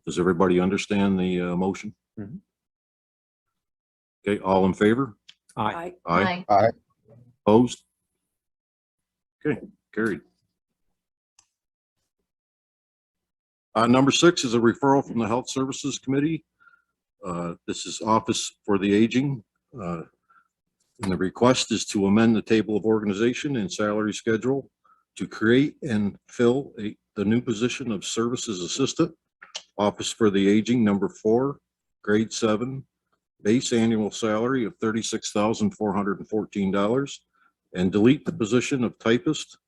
Speaker 2: Does everybody understand the motion?
Speaker 1: Mhm.
Speaker 2: Okay, all in favor?
Speaker 1: Aye.
Speaker 2: Aye.
Speaker 11: Aye.
Speaker 2: Opposed? Okay, carried. Number 6 is a referral from the Health Services Committee. This is Office for the Aging. And the request is to amend the table of organization and salary schedule to create and fill the new position of Services Assistant, Office for the Aging, number 4, grade 7, base annual salary of $36,414, and delete the position of Typist,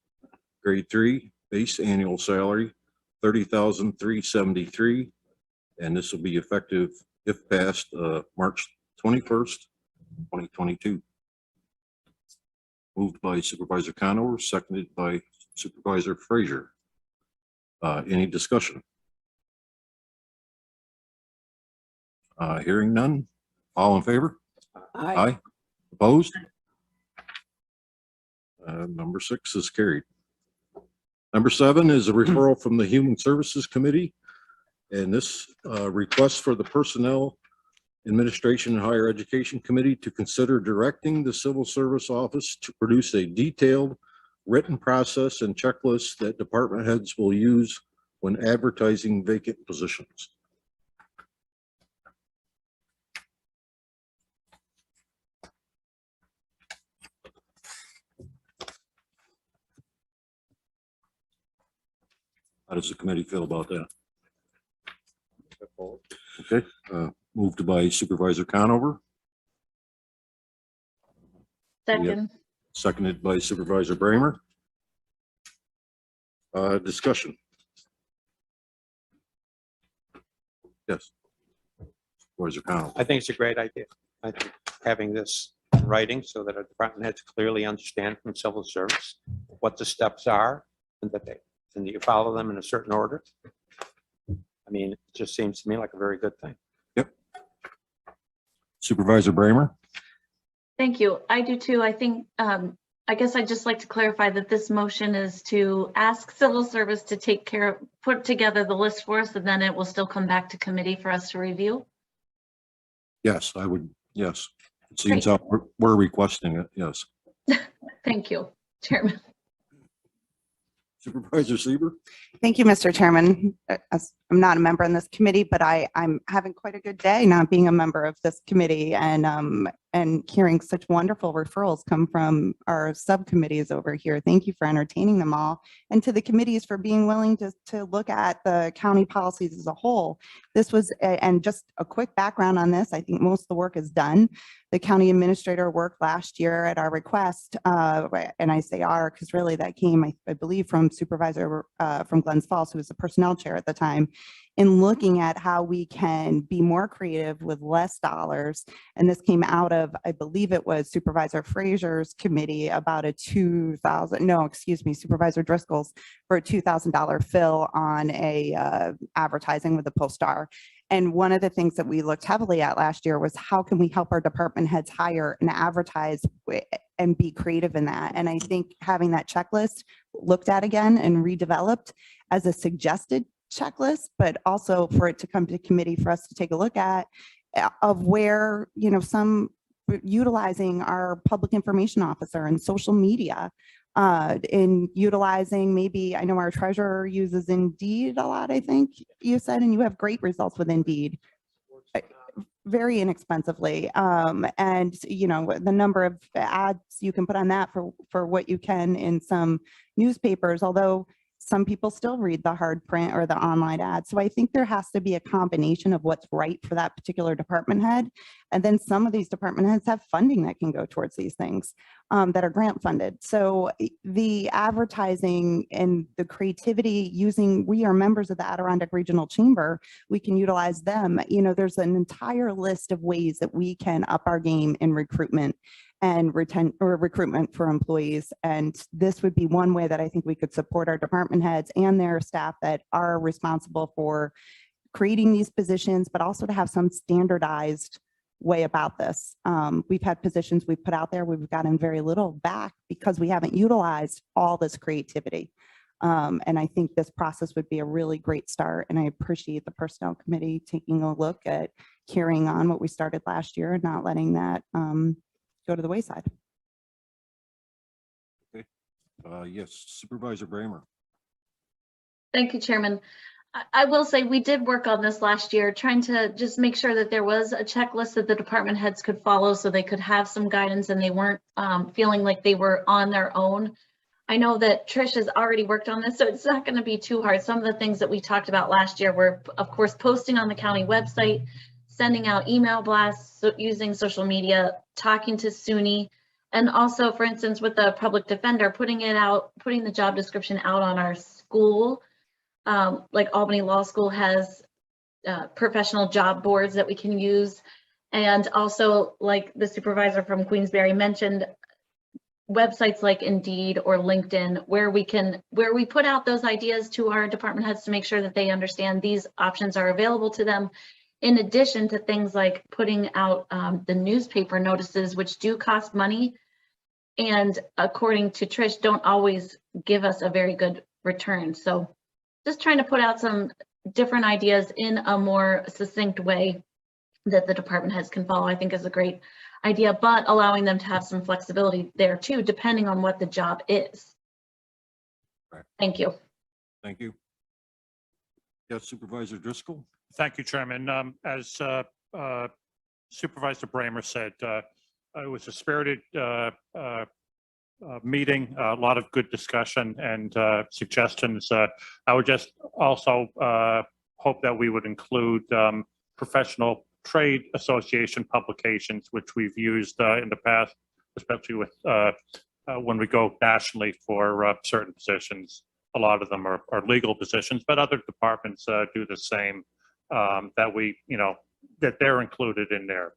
Speaker 2: grade 3, base annual salary $30,373, and this will be effective, if passed, March 21st, 2022. Moved by Supervisor Conover, seconded by Supervisor Frazier. Any discussion? Hearing none. All in favor? Aye. Opposed? Number 6 is carried. Number 7 is a referral from the Human Services Committee. And this request for the Personnel Administration and Higher Education Committee to consider directing the Civil Service Office to produce a detailed written process and checklist that department heads will use when advertising vacant positions. How does the committee feel about that? Okay, moved by Supervisor Conover,
Speaker 9: Second.
Speaker 2: seconded by Supervisor Bramer. Discussion. Yes. Supervisor Conover.
Speaker 1: I think it's a great idea. I think having this in writing so that our department heads clearly understand from civil service what the steps are and that you follow them in a certain order. I mean, it just seems to me like a very good thing.
Speaker 2: Yep. Supervisor Bramer.
Speaker 9: Thank you. I do too. I think, I guess I'd just like to clarify that this motion is to ask civil service to take care of, put together the list for us, and then it will still come back to committee for us to review.
Speaker 2: Yes, I would. Yes. It seems how we're requesting it. Yes.
Speaker 9: Thank you, Chairman.
Speaker 2: Supervisor Sieber.
Speaker 10: Thank you, Mr. Chairman. As I'm not a member in this committee, but I'm having quite a good day not being a member of this committee and hearing such wonderful referrals come from our subcommittees over here. Thank you for entertaining them all, and to the committees for being willing to look at the county policies as a whole. This was, and just a quick background on this, I think most of the work is done. The county administrator worked last year at our request, and I say our because really that came, I believe, from Supervisor from Glens Falls, who was the personnel chair at the time, in looking at how we can be more creative with less dollars. And this came out of, I believe it was Supervisor Frazier's committee about a Supervisor Driscoll's for a $2,000 fill on a advertising with the Post-Star. And one of the things that we looked heavily at last year was how can we help our department heads hire and advertise and be creative in that. And I think having that checklist looked at again and redeveloped as a suggested checklist, but also for it to come to committee for us to take a look at of where, some utilizing our public information officer and social media, in utilizing, maybe, I know our treasurer uses Indeed a lot, I think you said, and you have great results with Indeed very inexpensively. And the number of ads you can put on that for what you can in some newspapers, although some people still read the hard print or the online ads. So I think there has to be a combination of what's right for that particular department head. And then some of these department heads have funding that can go towards these things that are grant funded. So the advertising and the creativity we are members of the Adirondack Regional Chamber, we can utilize them. There's an entire list of ways that we can up our game in recruitment and recruitment for employees. And this would be one way that I think we could support our department heads and their staff that are responsible for creating these positions, but also to have some standardized way about this. We've had positions we've put out there, we've gotten very little back because we haven't utilized all this creativity. And I think this process would be a really great start. And I appreciate the personnel committee taking a look at carrying on what we started last year and not letting that go to the wayside.
Speaker 2: Okay. Yes, Supervisor Bramer.
Speaker 9: Thank you, Chairman. I will say we did work on this last year, trying to just make sure that there was a checklist that the department heads could follow so they could have some guidance and they weren't feeling like they were on their own. I know that Trish has already worked on this, so it's not going to be too hard. Some of the things that we talked about last year were, of course, posting on the county website, sending out email blasts, using social media, talking to SUNY, and also, for instance, with the public defender, putting the job description out on our school. Like Albany Law School has professional job boards that we can use. And also, like the supervisor from Queensbury mentioned, websites like Indeed or LinkedIn, where we put out those ideas to our department heads to make sure that they understand these options are available to them. In addition to things like putting out the newspaper notices, which do cost money, and according to Trish, don't always give us a very good return. So just trying to put out some different ideas in a more succinct way that the department heads can follow, I think is a great idea, but allowing them to have some flexibility there too, depending on what the job is.
Speaker 2: Right.
Speaker 9: Thank you.
Speaker 2: Thank you. Yes, Supervisor Driscoll?
Speaker 13: Thank you, Chairman. As Supervisor Bramer said, it was a spirited meeting, a lot of good discussion and suggestions. I would just also hope that we would include professional trade association publications, which we've used in the past, especially with when we go nationally for certain positions. A lot of them are legal positions, but other departments do the same, that we, that they're included in their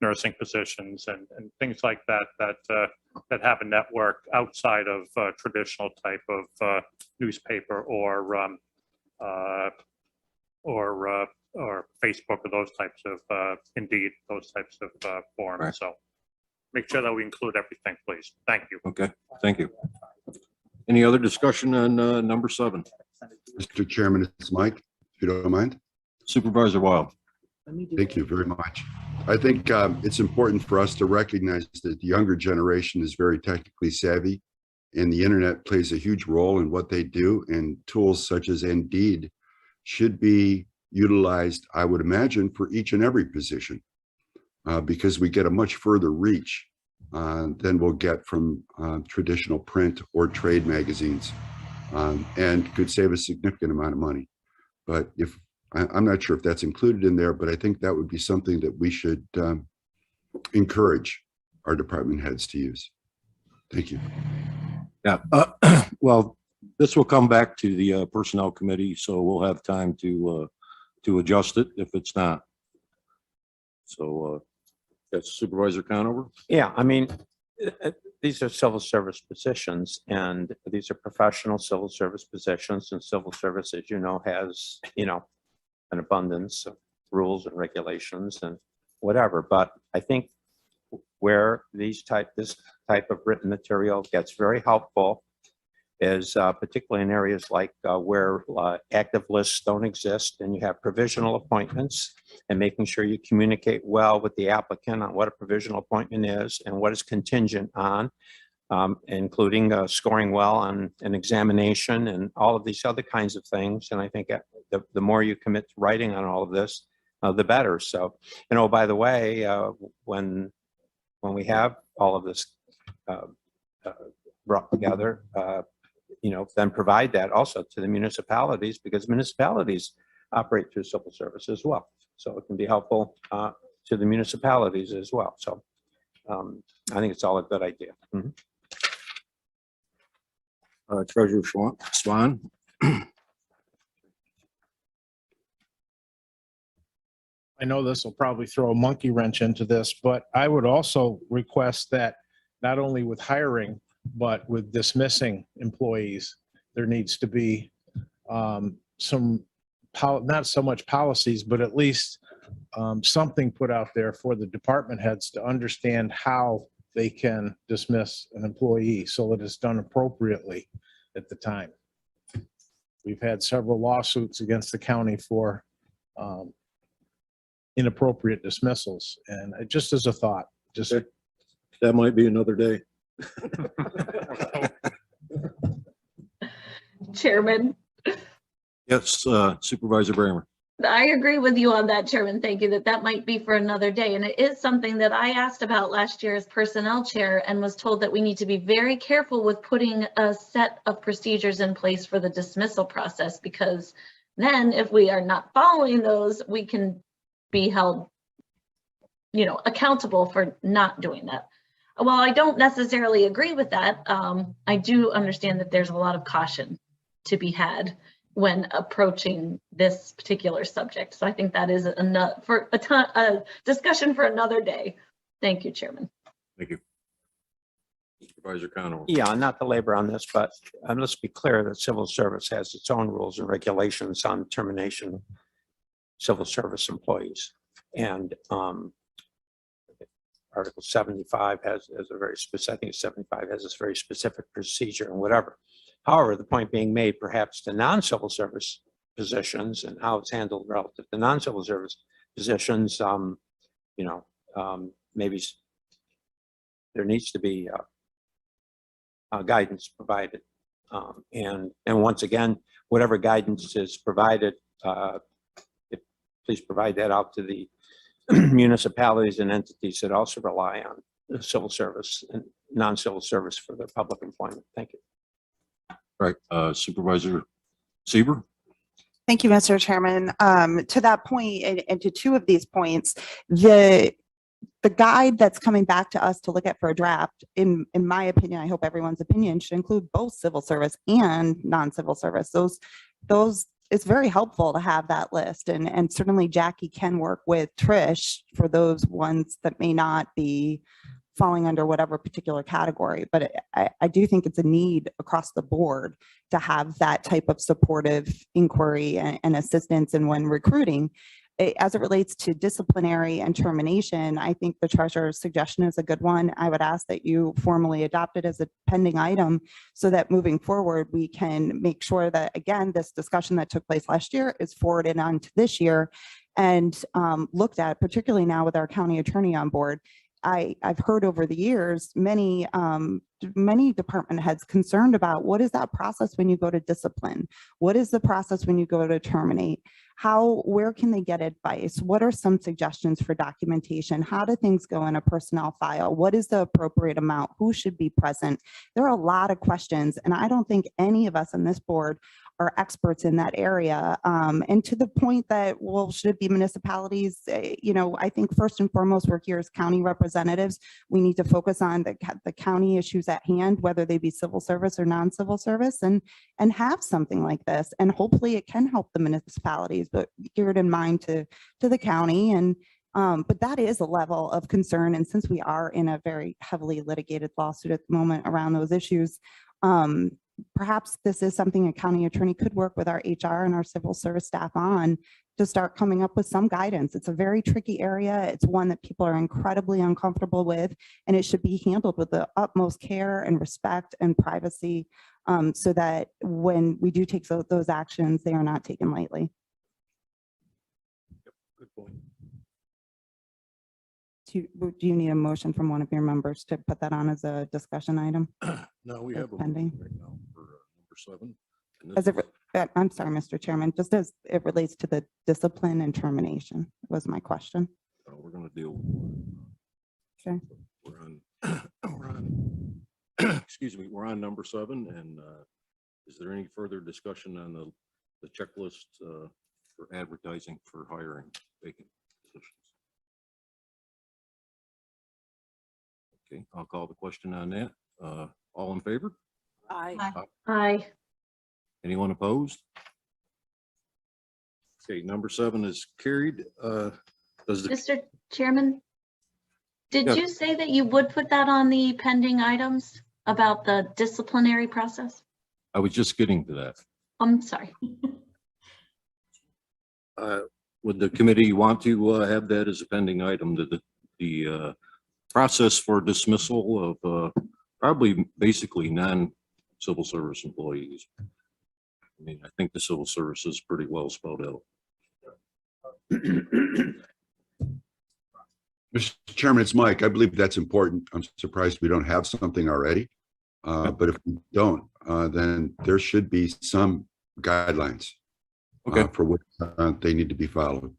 Speaker 13: nursing positions and things like that, that have a network outside of traditional type of newspaper or Facebook or those types of, Indeed, those types of forums.
Speaker 2: Right.
Speaker 13: So make sure that we include everything, please. Thank you.
Speaker 2: Okay, thank you. Any other discussion on number 7?
Speaker 11: Mr. Chairman, it's Mike, if you don't mind.
Speaker 2: Supervisor Wild?
Speaker 11: Thank you very much. I think it's important for us to recognize that the younger generation is very technically savvy, and the internet plays a huge role in what they do, and tools such as Indeed should be utilized, I would imagine, for each and every position, because we get a much further reach than we'll get from traditional print or trade magazines, and could save a significant amount of money. But if I'm not sure if that's included in there, but I think that would be something that we should encourage our department heads to use. Thank you.
Speaker 2: Yeah, well, this will come back to the Personnel Committee, so we'll have time to adjust it if it's not. So that's Supervisor Conover?
Speaker 1: Yeah, I mean, these are civil service positions, and these are professional civil service positions, and civil service, as you know, has, an abundance of rules and regulations and whatever. But I think where this type of written material gets very helpful is particularly in areas like where active lists don't exist and you have provisional appointments, and making sure you communicate well with the applicant on what a provisional appointment is and what is contingent on, including scoring well on an examination and all of these other kinds of things. And I think the more you commit to writing on all of this, the better. So, by the way, when we have all of this brought together, then provide that also to the municipalities, because municipalities operate through civil service as well. So it can be helpful to the municipalities as well. So I think it's all a good idea. Mm-hmm.
Speaker 2: Treasurer Swan?
Speaker 5: I know this will probably throw a monkey wrench into this, but I would also request that not only with hiring, but with dismissing employees, there needs to be some, not so much policies, but at least something put out there for the department heads to understand how they can dismiss an employee so that it's done appropriately at the time. We've had several lawsuits against the county for inappropriate dismissals, and just as a thought, just
Speaker 2: that might be another day.
Speaker 9: Chairman,
Speaker 2: Yes, Supervisor Bramer.
Speaker 9: I agree with you on that, Chairman. Thank you. That might be for another day. And it is something that I asked about last year as personnel chair and was told that we need to be very careful with putting a set of procedures in place for the dismissal process, because then if we are not following those, we can be held, accountable for not doing that. While I don't necessarily agree with that, I do understand that there's a lot of caution to be had when approaching this particular subject. So I think that is a discussion for another day. Thank you, Chairman.
Speaker 2: Thank you. Supervisor Conover.
Speaker 1: Yeah, not to labor on this, but let's be clear that civil service has its own rules and regulations on termination of civil service employees. And Article 75 has a very specific, I think 75 has this very specific procedure and whatever. However, the point being made perhaps to non-civil service positions and how it's handled relative to non-civil service positions, maybe there needs to be guidance provided. And once again, whatever guidance is provided, please provide that out to the municipalities and entities that also rely on the civil service and non-civil service for their public employment. Thank you.
Speaker 2: Right, Supervisor Seaver?
Speaker 10: Thank you, Mr. Chairman. To that point, and to two of these points, the guide that's coming back to us to look at for a draft, in my opinion, I hope everyone's opinion, should include both civil service and non-civil service. Those it's very helpful to have that list, and certainly Jackie can work with Trish for those ones that may not be falling under whatever particular category. But I do think it's a need across the board to have that type of supportive inquiry and assistance. And when recruiting, as it relates to disciplinary and termination, I think the treasurer's suggestion is a good one. I would ask that you formally adopt it as a pending item so that moving forward, we can make sure that, again, this discussion that took place last year is forwarded on to this year and looked at, particularly now with our county attorney on board. I've heard over the years, many department heads concerned about what is that process when you go to discipline? What is the process when you go to terminate? Where can they get advice? What are some suggestions for documentation? How do things go in a personnel file? What is the appropriate amount? Who should be present? There are a lot of questions, and I don't think any of us on this board are experts in that area. And to the point that, well, should it be municipalities? I think first and foremost, we're here as county representatives. We need to focus on the county issues at hand, whether they be civil service or non-civil service, and have something like this. And hopefully it can help the municipalities, but geared in mind to the county. And but that is a level of concern. And since we are in a very heavily litigated lawsuit at the moment around those issues, perhaps this is something a county attorney could work with our HR and our civil service staff on to start coming up with some guidance. It's a very tricky area. It's one that people are incredibly uncomfortable with, and it should be handled with the utmost care and respect and privacy, so that when we do take those actions, they are not taken lightly.
Speaker 2: Good point.
Speaker 10: Do you need a motion from one of your members to put that on as a discussion item?
Speaker 2: No, we
Speaker 10: Or
Speaker 2: have a
Speaker 10: pending.
Speaker 2: motion right now for number 7. And this
Speaker 10: As it,
Speaker 2: is-
Speaker 10: I'm sorry, Mr. Chairman, just as it relates to the discipline and termination was my question.
Speaker 2: we're going to deal.
Speaker 10: Okay.
Speaker 2: We're on excuse me, we're on number 7. And is there any further discussion on the checklist for advertising for hiring vacant positions? Okay, I'll call the question on that. All in favor?
Speaker 9: Aye.
Speaker 2: Anyone opposed? Okay, number 7 is carried. Does the,
Speaker 9: Mr. Chairman, did
Speaker 2: Yeah.
Speaker 9: you say that you would put that on the pending items about the disciplinary process?
Speaker 2: I was just getting to that.
Speaker 9: I'm sorry.
Speaker 2: Would the committee want to have that as a pending item, the process for dismissal of probably basically non-civil service employees? I mean, I think the civil service is pretty well spelled out.
Speaker 11: Mr. Chairman, it's Mike. I believe that's important. I'm surprised we don't have something already. But if we don't, then there should be some guidelines for what they need to be followed.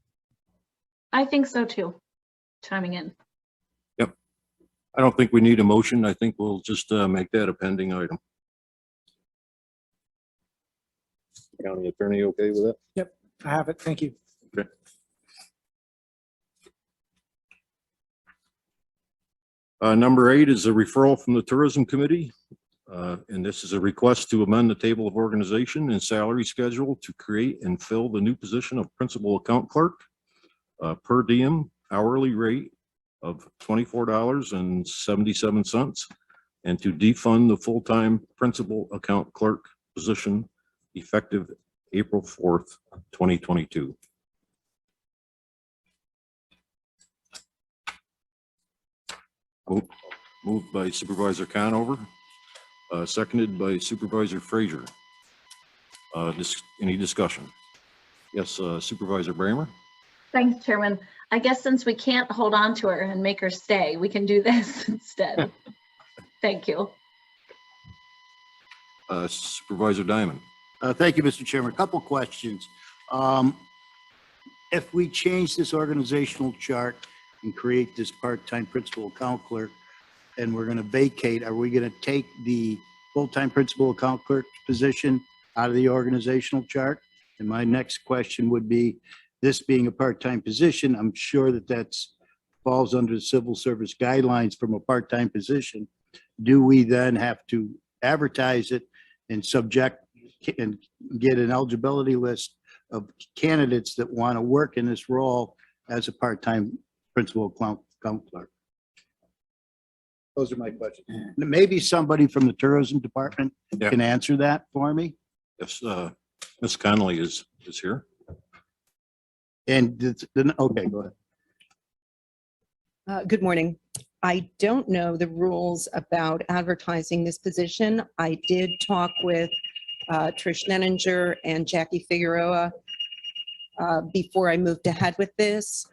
Speaker 9: I think so too. Chiming in.
Speaker 2: I don't think we need a motion. I think we'll just make that a pending item. County attorney, okay with that?
Speaker 8: I have it. Thank you.
Speaker 2: Okay. Number 8 is a referral from the Tourism Committee. And this is a request to amend the table of organization and salary schedule to create and fill the new position of principal account clerk, per diem hourly rate of $24.77, and to defund the full-time principal account clerk position effective April 4th, 2022. Moved by Supervisor Conover, Seconded by Supervisor Frazier. Any discussion? Yes, Supervisor Bramer?
Speaker 9: Thanks, Chairman. I guess since we can't hold on to her and make her stay, we can do this instead. Thank you.
Speaker 2: Supervisor Diamond?
Speaker 14: Thank you, Mr. Chairman. A couple questions. If we change this organizational chart and create this part-time principal account clerk, and we're going to vacate, are we going to take the full-time principal account clerk position out of the organizational chart? And my next question would be, this being a part-time position, I'm sure that that's falls under the civil service guidelines from a part-time position. Do we then have to advertise it and subject and get an eligibility list of candidates that want to work in this role as a part-time principal account clerk? Those are my questions. Maybe somebody from the tourism department
Speaker 2: Yeah.
Speaker 14: can answer that for me.
Speaker 2: Yes, Ms. Connolly is here.
Speaker 14: And okay, go ahead.
Speaker 3: Good morning. I don't know the rules about advertising this position. I did talk with Trish Nenninger and Jackie Figueroa before I moved ahead with this.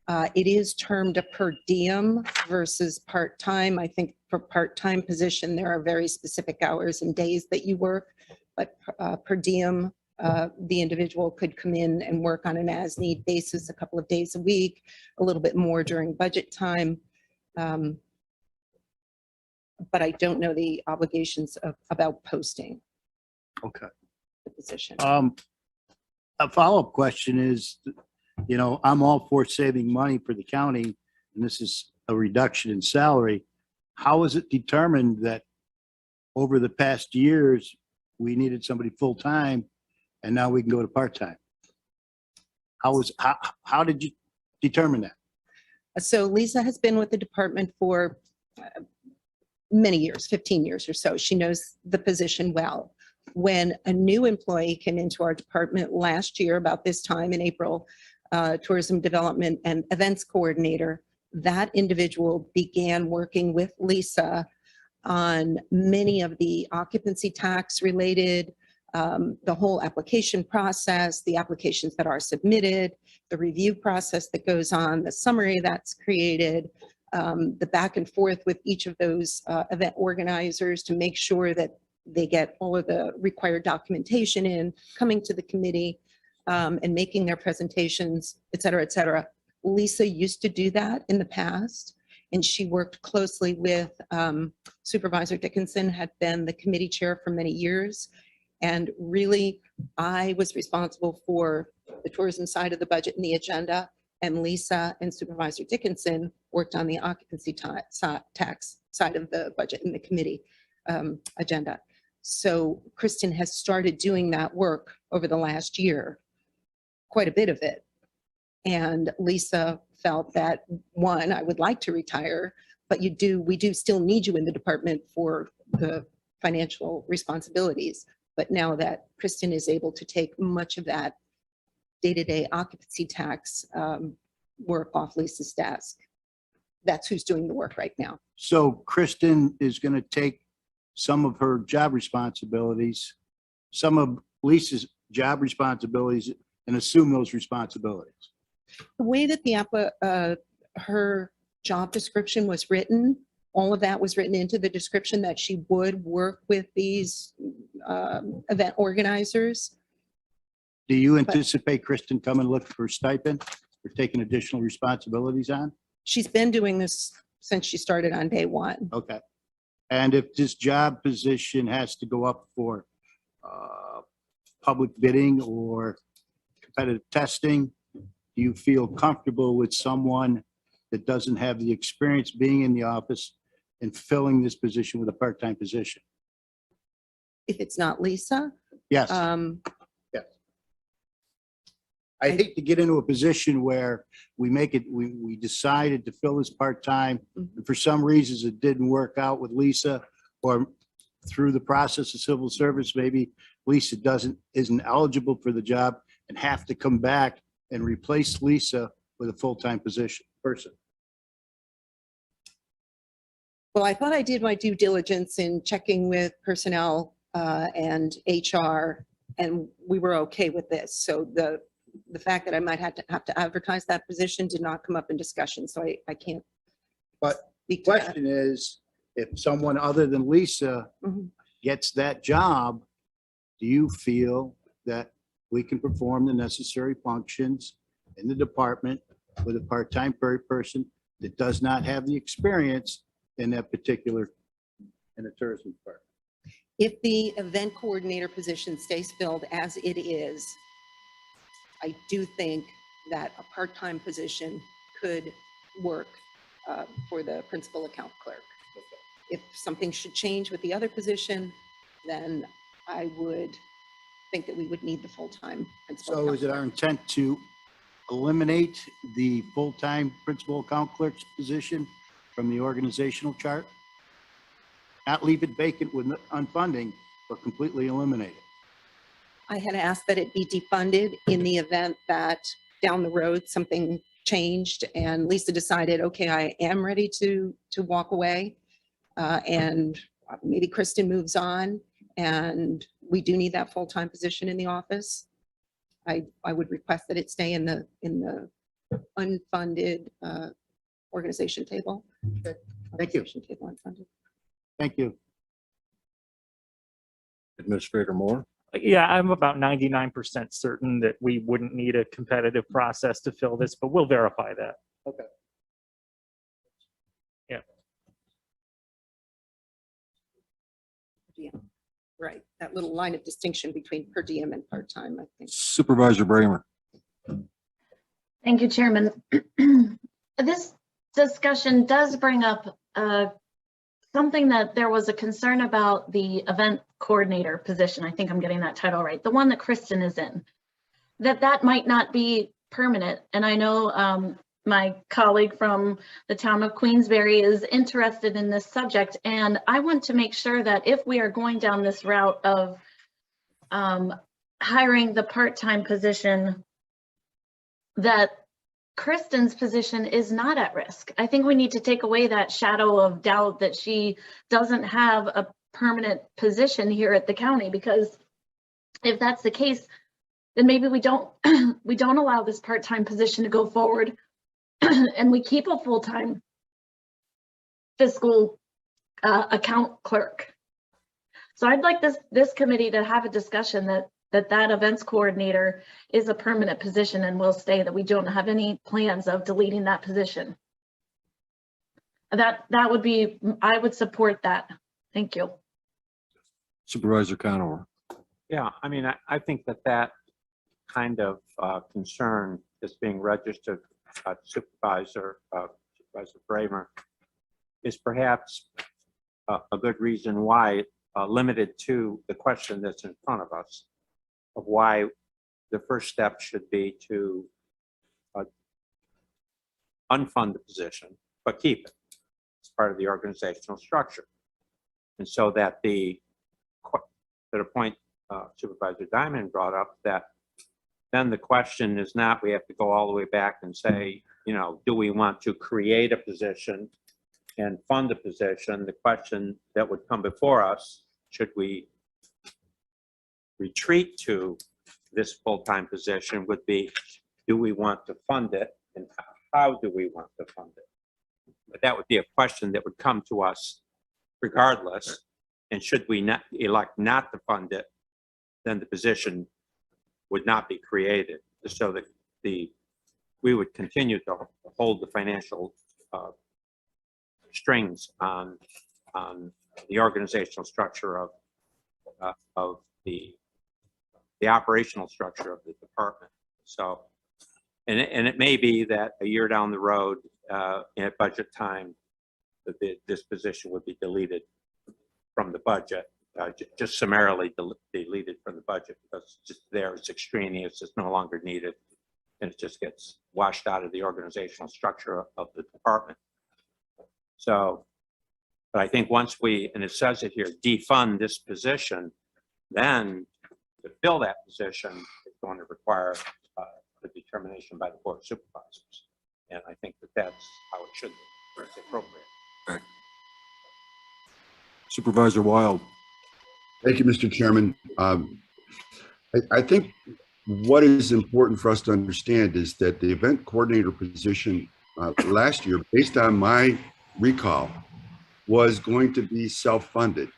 Speaker 3: It is termed a per diem versus part-time. I think for part-time position, there are very specific hours and days that you work, but per diem, the individual could come in and work on an as-need basis a couple of days a week, a little bit more during budget time. But I don't know the obligations about posting
Speaker 14: Okay.
Speaker 3: the position.
Speaker 14: A follow-up question is, you know, I'm all for saving money for the county, and this is a reduction in salary. How is it determined that over the past years, we needed somebody full-time and now we can go to part-time? How did you determine that?
Speaker 3: So Lisa has been with the department for many years, 15 years or so. She knows the position well. When a new employee came into our department last year, about this time in April, tourism development and events coordinator, that individual began working with Lisa on many of the occupancy tax related, the whole application process, the applications that are submitted, the review process that goes on, the summary that's created, the back and forth with each of those event organizers to make sure that they get all of the required documentation in, coming to the committee and making their presentations, et cetera, et cetera. Lisa used to do that in the past, and she worked closely with Supervisor Dickinson, had been the committee chair for many years. And really, I was responsible for the tourism side of the budget and the agenda, and Lisa and Supervisor Dickinson worked on the occupancy tax side of the budget and the committee agenda. So Kristen has started doing that work over the last year, quite a bit of it. And Lisa felt that, one, I would like to retire, but we do still need you in the department for the financial responsibilities. But now that Kristen is able to take much of that day-to-day occupancy tax work off Lisa's desk, that's who's doing the work right now.
Speaker 14: So Kristen is going to take some of her job responsibilities, some of Lisa's job responsibilities, and assume those responsibilities.
Speaker 3: The way that her job description was written, all of that was written into the description that she would work with these event organizers.
Speaker 14: Do you anticipate Kristen coming looking for a stipend for taking additional responsibilities on?
Speaker 3: She's been doing this since she started on day one.
Speaker 14: Okay. And if this job position has to go up for public bidding or competitive testing, do you feel comfortable with someone that doesn't have the experience being in the office and filling this position with a part-time position?
Speaker 3: If it's not Lisa,
Speaker 14: Yes. Yes. I hate to get into a position where we decided to fill this part-time, and for some reasons it didn't work out with Lisa, or through the process of civil service, maybe Lisa isn't eligible for the job and have to come back and replace Lisa with a full-time person.
Speaker 3: Well, I thought I did my due diligence in checking with personnel and HR, and we were okay with this. So the fact that I might have to advertise that position did not come up in discussion, so I can't.
Speaker 14: But
Speaker 3: speak
Speaker 14: the
Speaker 3: to that.
Speaker 14: question is, if someone other than Lisa
Speaker 3: Mhm.
Speaker 14: gets that job, do you feel that we can perform the necessary functions in the department with a part-time person that does not have the experience in that particular, in the tourism department?
Speaker 3: If the event coordinator position stays filled as it is, I do think that a part-time position could work for the principal account clerk. If something should change with the other position, then I would think that we would need the full-time principal.
Speaker 14: So
Speaker 3: account
Speaker 14: is it our
Speaker 3: clerk.
Speaker 14: intent to eliminate the full-time principal account clerk's position from the organizational chart? Not leave it vacant with unfunding, but completely eliminate it?
Speaker 3: I had asked that it be defunded in the event that down the road something changed and Lisa decided, okay, I am ready to walk away. And maybe Kristen moves on and we do need that full-time position in the office. I would request that it stay in the unfunded organization table.
Speaker 14: Thank you.
Speaker 3: Organization table unfunded.
Speaker 14: Thank you.
Speaker 2: Administrator Moore?
Speaker 7: Yeah, I'm about 99% certain that we wouldn't need a competitive process to fill this, but we'll verify that.
Speaker 14: Okay.
Speaker 7: Yeah.
Speaker 3: Yeah, right. That little line of distinction between per diem and part-time, I think.
Speaker 2: Supervisor Bramer?
Speaker 9: Thank you, Chairman. This discussion does bring up something that there was a concern about the event coordinator position. I think I'm getting that title right. The one that Kristen is in, that might not be permanent. And I know my colleague from the town of Queensbury is interested in this subject. And I want to make sure that if we are going down this route of hiring the part-time position, that Kristen's position is not at risk. I think we need to take away that shadow of doubt that she doesn't have a permanent position here at the county, because if that's the case, then maybe we don't allow this part-time position to go forward and we keep a full-time fiscal account clerk. So I'd like this committee to have a discussion that events coordinator is a permanent position and will stay, that we don't have any plans of deleting that position. That would be, I would support that. Thank you.
Speaker 2: Supervisor Conover?
Speaker 1: Yeah, I mean, I think that kind of concern is being registered Supervisor Bramer is perhaps a good reason why, limited to the question that's in front of us, of why the first step should be to unfund the position, but keep it as part of the organizational structure. And so that to the point Supervisor Diamond brought up, that then the question is not, we have to go all the way back and say, you know, do we want to create a position and fund a position? The question that would come before us, should we retreat to this full-time position, would be, do we want to fund it and how do we want to fund it? But that would be a question that would come to us regardless. And should we not elect not to fund it, then the position would not be created, so that we would continue to hold the financial strings on the organizational structure of the operational structure of the department. So, and it may be that a year down the road, at budget time, that this position would be deleted from the budget, just summarily deleted from the budget, because it's just there, it's extraneous, it's no longer needed, and it just gets washed out of the organizational structure of the department. So, but I think once we, and it says it here, defund this position, then to fill that position is going to require a determination by the Board of Supervisors. And I think that that's how it should be, it's appropriate.
Speaker 2: Supervisor Wild.
Speaker 11: Thank you, Mr. Chairman. I think what is important for us to understand is that the event coordinator position last year, based on my recall, was going to be self-funded.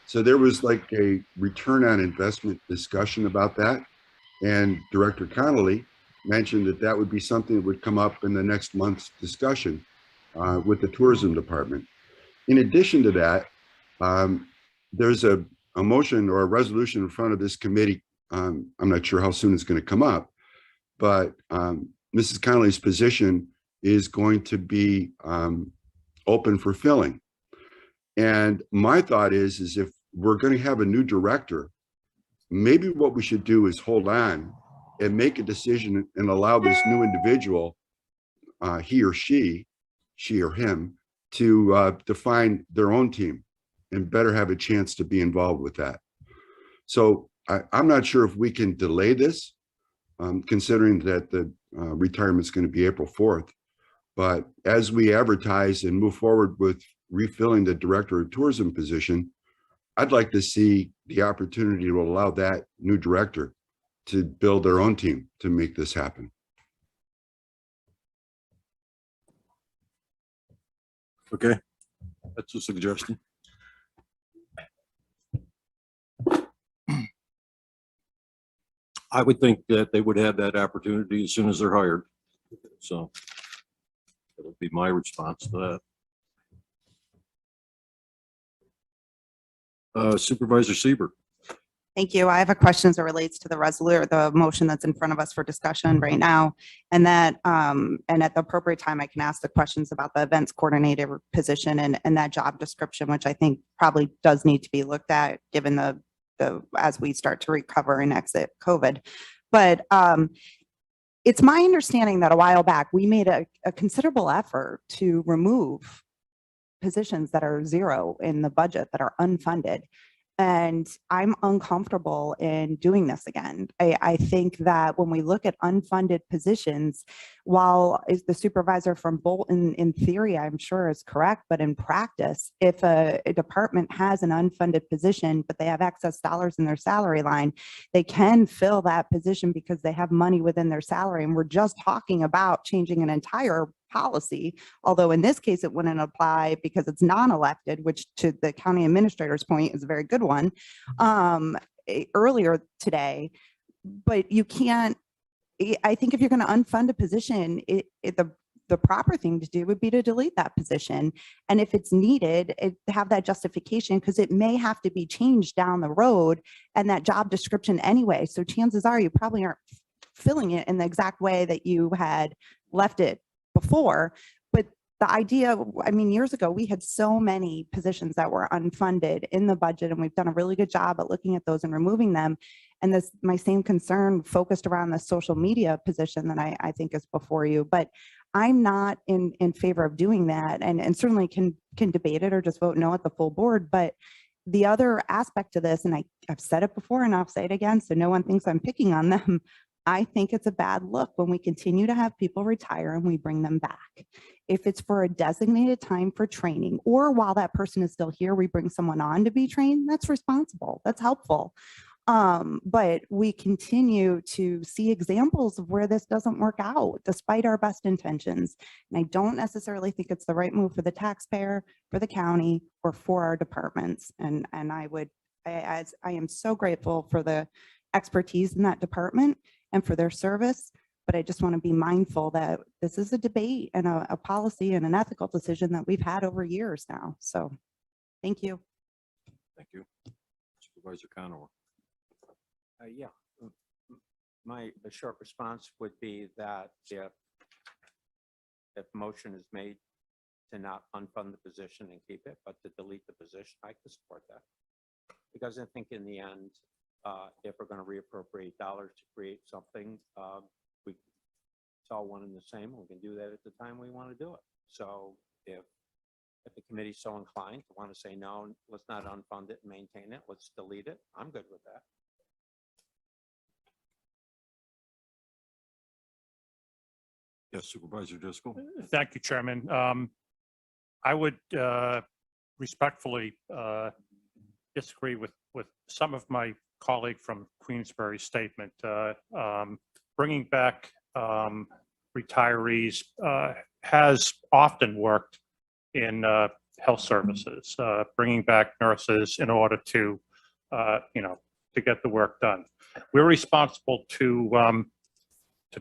Speaker 11: So there was like a return on investment discussion about that. And Director Connolly mentioned that that would be something that would come up in the next month's discussion with the tourism department. In addition to that, there's a motion or a resolution in front of this committee. I'm not sure how soon it's going to come up, but Mrs. Connolly's position is going to be open for filling. And my thought is if we're going to have a new director, maybe what we should do is hold on and make a decision and allow this new individual, he or she or him, to define their own team and better have a chance to be involved with that. So I'm not sure if we can delay this, considering that the retirement is going to be April 4th. But as we advertise and move forward with refilling the director of tourism position, I'd like to see the opportunity to allow that new director to build their own team to make this happen.
Speaker 2: Okay, that's a suggestion. I would think that they would have that opportunity as soon as they're hired. So that would be my response to that. Supervisor Siebert.
Speaker 10: Thank you. I have a question as it relates to the resolution, the motion that's in front of us for discussion right now. And that, and at the appropriate time, I can ask the questions about the events coordinator position and that job description, which I think probably does need to be looked at given the as we start to recover and exit COVID. But it's my understanding that a while back, we made a considerable effort to remove positions that are zero in the budget that are unfunded. And I'm uncomfortable in doing this again. I think that when we look at unfunded positions, while is the supervisor from Bolton in theory, I'm sure is correct, but in practice, if a department has an unfunded position, but they have excess dollars in their salary line, they can fill that position because they have money within their salary. And we're just talking about changing an entire policy, although in this case it wouldn't apply because it's non-elected, which to the county administrator's point is a very good one earlier today. But you can't, I think if you're going to unfund a position, the proper thing to do would be to delete that position. And if it's needed, have that justification, because it may have to be changed down the road and that job description anyway. So chances are you probably aren't filling it in the exact way that you had left it before. But the idea, I mean, years ago, we had so many positions that were unfunded in the budget, and we've done a really good job at looking at those and removing them. And this, my same concern focused around the social media position that I think is before you, but I'm not in favor of doing that, and certainly can debate it or just vote no at the full board. But the other aspect to this, and I've said it before and I'll say it again, so no one thinks I'm picking on them. I think it's a bad look when we continue to have people retire and we bring them back. If it's for a designated time for training, or while that person is still here, we bring someone on to be trained, that's responsible, that's helpful. But we continue to see examples of where this doesn't work out despite our best intentions. And I don't necessarily think it's the right move for the taxpayer, for the county, or for our departments. And I am so grateful for the expertise in that department and for their service. But I just want to be mindful that this is a debate and a policy and an ethical decision that we've had over years now. So thank you.
Speaker 2: Thank you. Supervisor Conover.
Speaker 1: Yeah, the short response would be that if motion is made to not unfund the position and keep it, but to delete the position, I can support that. Because I think in the end, if we're going to reappropriate dollars to create something, it's all one and the same. We can do that at the time we want to do it. So if the committee's so inclined to want to say, no, let's not unfund it and maintain it, let's delete it, I'm good with that.
Speaker 2: Yes, Supervisor Driscoll.
Speaker 13: Thank you, Chairman. I would respectfully disagree with some of my colleague from Queensbury's statement. Bringing back retirees has often worked in health services, bringing back nurses in order to, to get the work done. We're responsible to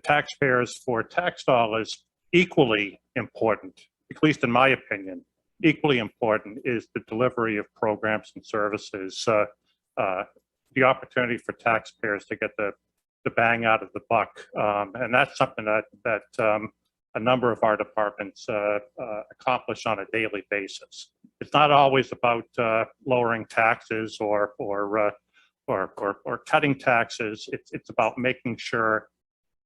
Speaker 13: taxpayers for tax dollars. Equally important, at least in my opinion, equally important is the delivery of programs and services, the opportunity for taxpayers to get the bang out of the buck. And that's something that a number of our departments accomplish on a daily basis. It's not always about lowering taxes or cutting taxes. It's about making sure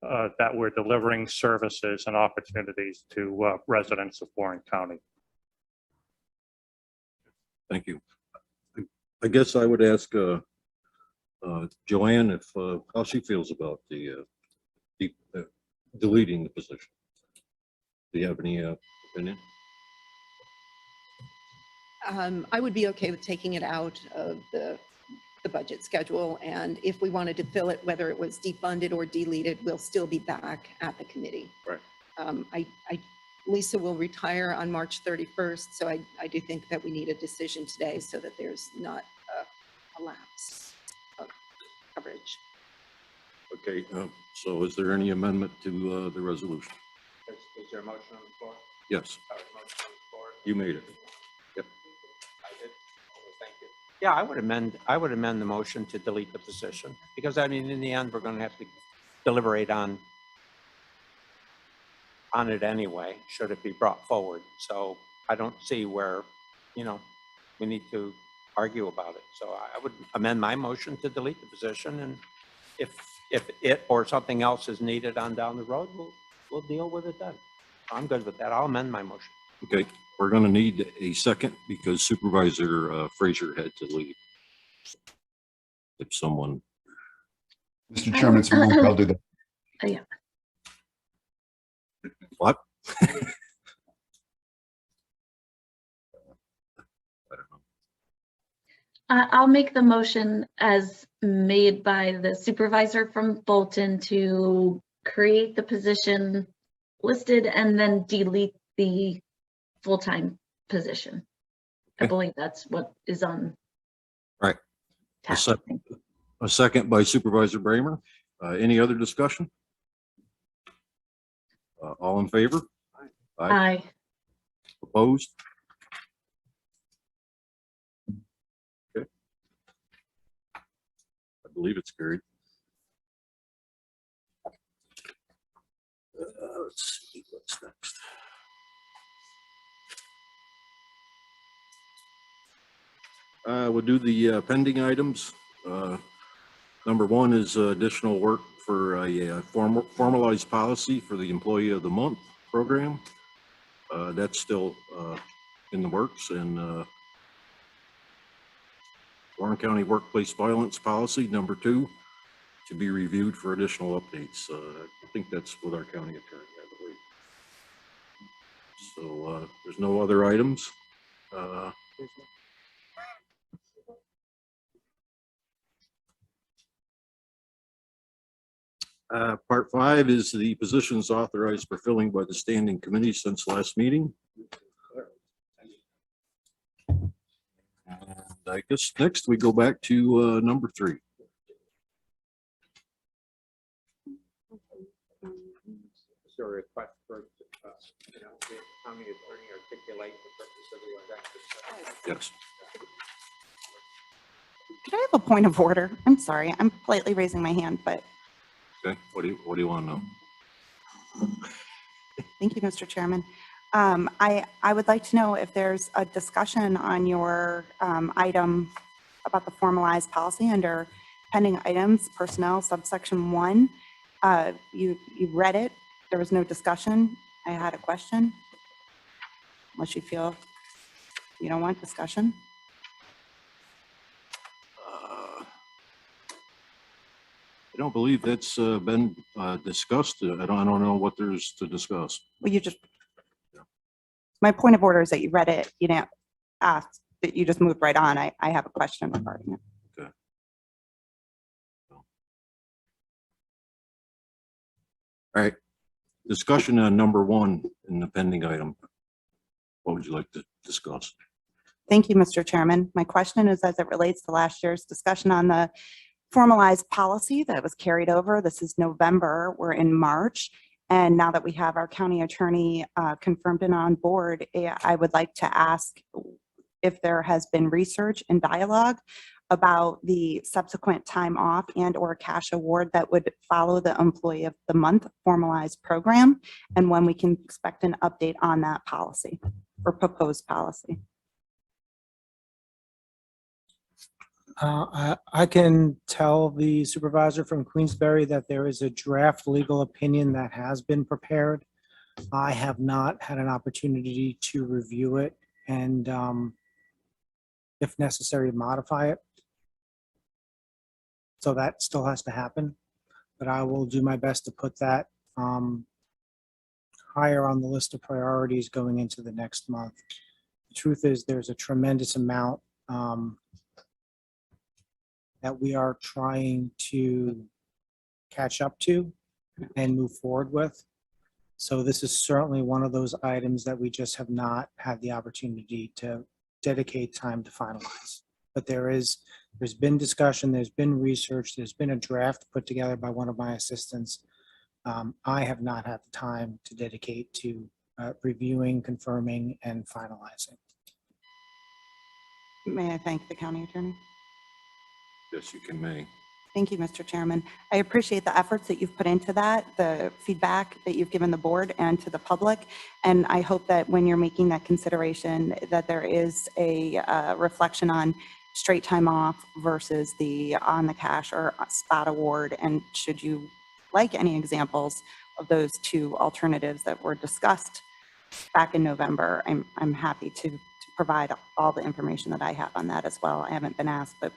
Speaker 13: that we're delivering services and opportunities to residents of Warren County.
Speaker 2: Thank you. I guess I would ask Joanne if how she feels about the deleting the position. Do you have any opinion?
Speaker 3: I would be okay with taking it out of the budget schedule, and if we wanted to fill it, whether it was defunded or deleted, we'll still be back at the committee.
Speaker 2: Right.
Speaker 3: Lisa will retire on March 31st, so I do think that we need a decision today so that there's not a lapse of coverage.
Speaker 2: Okay, so is there any amendment to the resolution?
Speaker 1: Is there a motion on the floor?
Speaker 2: Yes,
Speaker 1: Motion on the floor.
Speaker 2: you made it. Yep.
Speaker 1: I did. Oh, thank you. Yeah, I would amend the motion to delete the position, because I mean, in the end, we're going to have to deliberate on it anyway, should it be brought forward. So I don't see where, we need to argue about it. So I would amend my motion to delete the position, and if it or something else is needed on down the road, we'll deal with it then. I'm good with that. I'll amend my motion.
Speaker 2: Okay, we're going to need a second because Supervisor Frazier had to leave. If someone,
Speaker 11: Mr. Chairman, it's Mike. I'll do that.
Speaker 9: Yeah.
Speaker 2: what? I don't know.
Speaker 9: I'll make the motion as made by the supervisor from Bolton to create the position listed and then delete the full-time position. I
Speaker 2: Okay.
Speaker 9: believe that's what is on.
Speaker 2: Right.
Speaker 9: tap.
Speaker 2: A second by Supervisor Bramer. Any other discussion? All in favor?
Speaker 9: Aye.
Speaker 2: Opposed? Okay. I believe it's carried. Let's see what's next. We'll do the pending items. Number one is additional work for a formalized policy for the Employee of the Month program. That's still in the works, and Warren County Workplace Violence Policy, number 2, to be reviewed for additional updates. I think that's with our county attorney, I believe. So there's no other items. Part 5 is the positions authorized for filling by the standing committee since last meeting. And I guess next we go back to number 3.
Speaker 1: Is there a request for, the county attorney articulate the purpose of the executive session?
Speaker 2: Yes.
Speaker 10: Could I have a point of order? I'm sorry, I'm politely raising my hand, but
Speaker 2: Okay. What do you want to know?
Speaker 10: thank you, Mr. Chairman. I would like to know if there's a discussion on your item about the formalized policy under pending items, personnel, subsection 1. You read it. There was no discussion. I had a question. Unless you feel you don't want discussion.
Speaker 2: I don't believe that's been discussed. I don't know what there's to discuss.
Speaker 10: Well, my point of order is that you read it, you didn't ask you just moved right on. I have a question regarding it.
Speaker 2: All right. Discussion on number 1 in the pending item. What would you like to discuss?
Speaker 10: Thank you, Mr. Chairman. My question is as it relates to last year's discussion on the formalized policy that was carried over. This is November, we're in March. And now that we have our county attorney confirmed and on board, I would like to ask if there has been research and dialogue about the subsequent time off and or cash award that would follow the Employee of the Month formalized program, and when we can expect an update on that policy or proposed policy.
Speaker 8: I can tell the supervisor from Queensberry that there is a draft legal opinion that has been prepared. I have not had an opportunity to review it and, if necessary, modify it. So that still has to happen, but I will do my best to put that higher on the list of priorities going into the next month. The truth is there's a tremendous amount that we are trying to catch up to and move forward with. So this is certainly one of those items that we just have not had the opportunity to dedicate time to finalize. But there's been discussion, there's been research, there's been a draft put together by one of my assistants. I have not had the time to dedicate to reviewing, confirming, and finalizing.
Speaker 10: May I thank the county attorney?
Speaker 2: Yes, you can, May.
Speaker 10: Thank you, Mr. Chairman. I appreciate the efforts that you've put into that, the feedback that you've given the board and to the public. And I hope that when you're making that consideration, that there is a reflection on straight time off versus the on the cash or spot award. And should you like any examples of those two alternatives that were discussed back in November, I'm happy to provide all the information that I have on that as well. I haven't been asked, but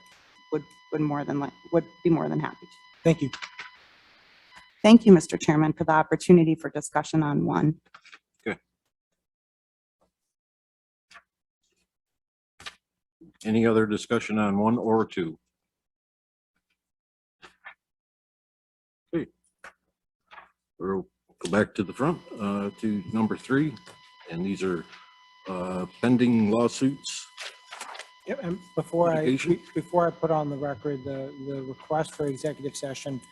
Speaker 10: would be more than happy to.
Speaker 8: Thank you.
Speaker 10: Thank you, Mr. Chairman, for the opportunity for discussion on 1.
Speaker 2: Okay. Any other discussion on 1 or 2? Okay. We'll go back to the front to number 3, and these are pending lawsuits.
Speaker 8: Yep, and before
Speaker 2: Litigation.
Speaker 8: I put on the record the request for executive session,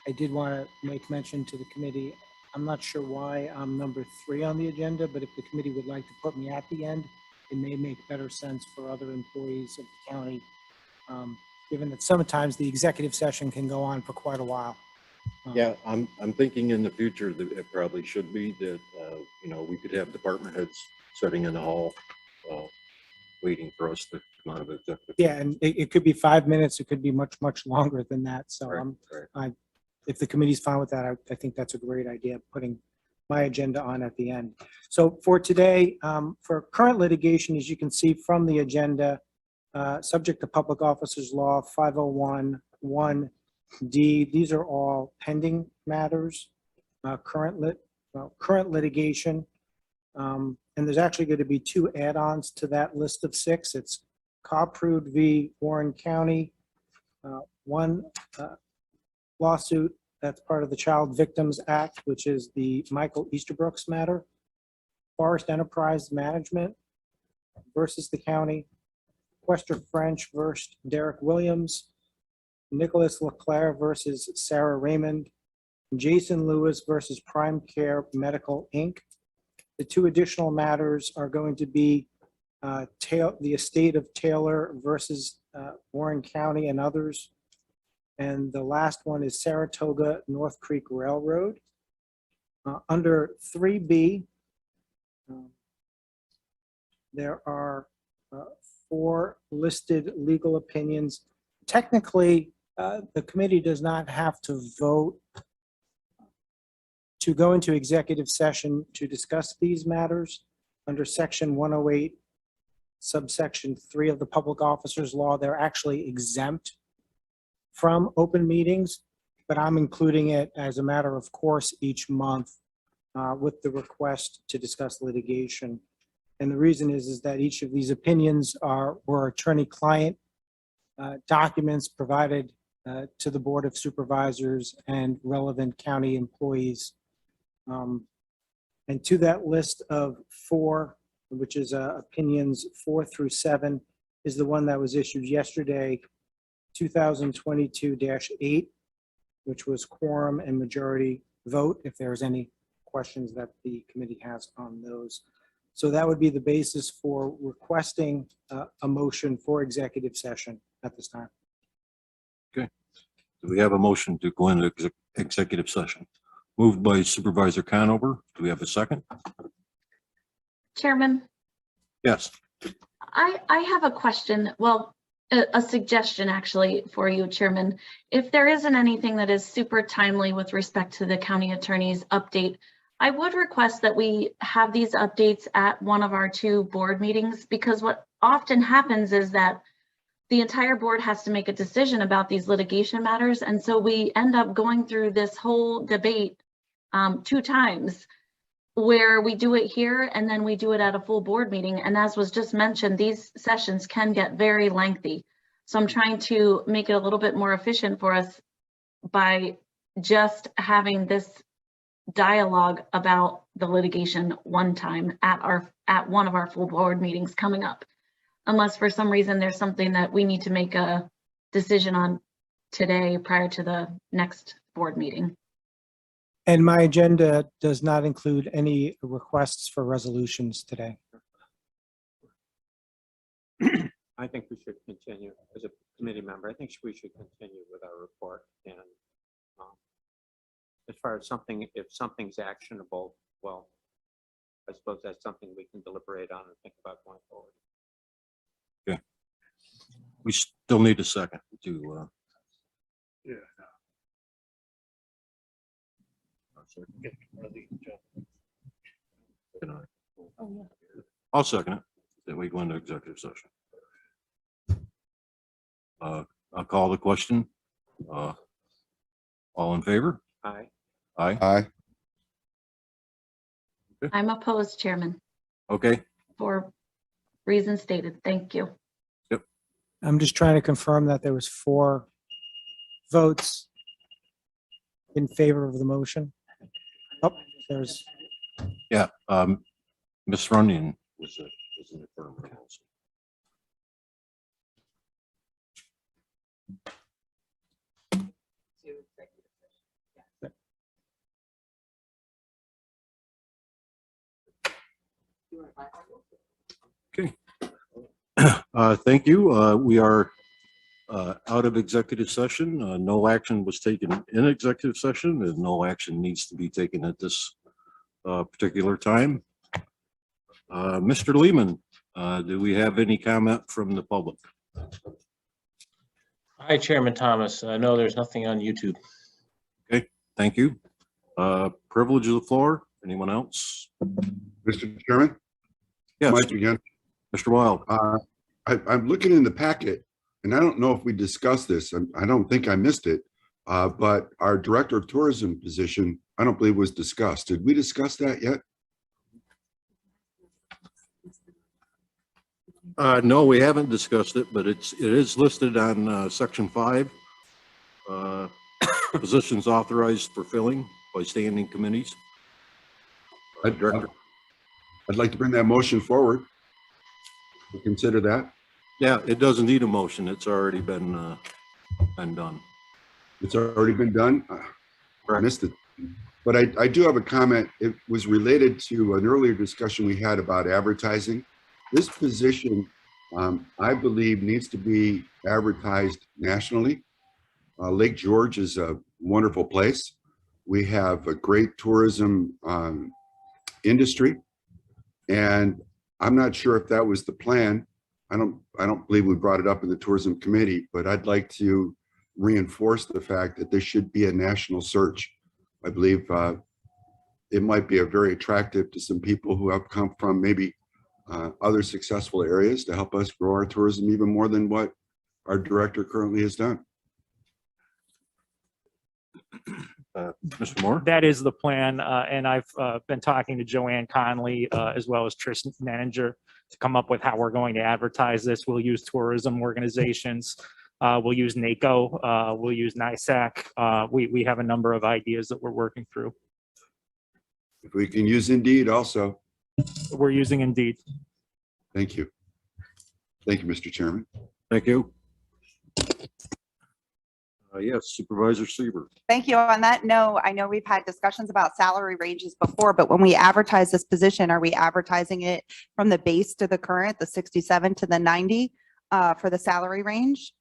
Speaker 8: I did want to make mention to the committee. I'm not sure why I'm number 3 on the agenda, but if the committee would like to put me at the end, it may make better sense for other employees of the county, given that sometimes the executive session can go on for quite a while.
Speaker 2: Yeah, I'm thinking in the future that it probably should be that, we could have department heads sitting in the hall, waiting for us to come out of executive.
Speaker 8: Yeah, and it could be 5 minutes. It could be much, much longer than that. So
Speaker 2: Right.
Speaker 8: if the committee's fine with that, I think that's a great idea, putting my agenda on at the end. So for today, for current litigation, as you can see from the agenda, subject to Public Officers Law 501(1)(d), these are all pending matters, current litigation. And there's actually going to be 2 add-ons to that list of 6. It's Copprud v. Warren County, one lawsuit that's part of the Child Victims Act, which is the Michael Easterbrooks matter, Forest Enterprise Management versus the county, Quester French versus Derek Williams, Nicholas Leclerc versus Sarah Raymond, Jason Lewis versus Prime Care Medical, Inc. The 2 additional matters are going to be the estate of Taylor versus Warren County and others. And the last one is Saratoga North Creek Railroad. Under 3B, there are 4 listed legal opinions. Technically, the committee does not have to vote to go into executive session to discuss these matters. Under section 108, subsection 3 of the Public Officers Law, they're actually exempt from open meetings, but I'm including it as a matter of course each month with the request to discuss litigation. And the reason is that each of these opinions were attorney-client documents provided to the Board of Supervisors and relevant county employees. And to that list of 4, which is opinions 4 through 7, is the one that was issued yesterday, 2022-8, which was quorum and majority vote, if there's any questions that the committee has on those. So that would be the basis for requesting a motion for executive session at this time.
Speaker 2: Do we have a motion to go into executive session? Moved by Supervisor Conover. Do we have a second?
Speaker 9: Chairman,
Speaker 2: Yes.
Speaker 9: I have a question. Well, a suggestion actually for you, Chairman. If there isn't anything that is super timely with respect to the county attorney's update, I would request that we have these updates at one of our 2 board meetings, because what often happens is that the entire board has to make a decision about these litigation matters. And so we end up going through this whole debate 2 times, where we do it here and then we do it at a full board meeting. And as was just mentioned, these sessions can get very lengthy. So I'm trying to make it a little bit more efficient for us by just having this dialogue about the litigation one time at one of our full board meetings coming up. Unless for some reason there's something that we need to make a decision on today prior to the next board meeting.
Speaker 8: And my agenda does not include any requests for resolutions today.
Speaker 1: I think we should continue as a committee member. I think we should continue with our report. And as far as if something's actionable, well, I suppose that's something we can deliberate on and think about going forward.
Speaker 2: Okay. We still need a second to.
Speaker 12: Yeah.
Speaker 2: I'll second it. Then we go into executive session. I'll call the question. All in favor?
Speaker 1: Aye.
Speaker 2: Aye.
Speaker 11: Aye.
Speaker 9: I'm opposed, Chairman,
Speaker 2: Okay.
Speaker 9: for reasons stated. Thank you.
Speaker 8: I'm just trying to confirm that there was 4 votes in favor of the motion. Oh, there's,
Speaker 2: Yeah. Ms. Runyon was an affirmative also. Okay. Thank you. We are out of executive session. No action was taken in executive session, and no action needs to be taken at this particular time. Mr. Lehman, do we have any comment from the public?
Speaker 15: Hi, Chairman Thomas. No, there's nothing on YouTube.
Speaker 2: Okay, thank you. Privilege of the floor. Anyone else?
Speaker 11: Mr. Chairman?
Speaker 2: Yes,
Speaker 11: Mike again.
Speaker 2: Mr. Wild.
Speaker 11: I'm looking in the packet, and I don't know if we discussed this. I don't think I missed it. But our Director of Tourism position, I don't believe was discussed. Did we discuss that yet?
Speaker 2: No, we haven't discussed it, but it is listed on section 5. Positions authorized for filling by standing committees. Director.
Speaker 11: I'd like to bring that motion forward. We'll consider that.
Speaker 2: Yeah, it doesn't need a motion. It's already been done.
Speaker 11: It's already been done. I missed it. But I do have a comment. It was related to an earlier discussion we had about advertising. This position, I believe, needs to be advertised nationally. Lake George is a wonderful place. We have a great tourism industry, and I'm not sure if that was the plan. I don't believe we brought it up in the tourism committee, but I'd like to reinforce the fact that this should be a national search. I believe it might be very attractive to some people who have come from maybe other successful areas to help us grow our tourism even more than what our director currently has done.
Speaker 2: Mr. Moore?
Speaker 7: That is the plan, and I've been talking to Joanne Conley as well as Trish Manager to come up with how we're going to advertise this. We'll use tourism organizations. We'll use NACO. We'll use NISAC. We have a number of ideas that we're working through.
Speaker 11: If we can use Indeed also.
Speaker 7: We're using Indeed.
Speaker 11: Thank you. Thank you, Mr. Chairman.
Speaker 2: Thank you. Yes, Supervisor Seaver.
Speaker 10: Thank you. On that note, I know we've had discussions about salary ranges before, but when we advertise this position, are we advertising it from the base to the current, the 67 to the 90 for the salary range?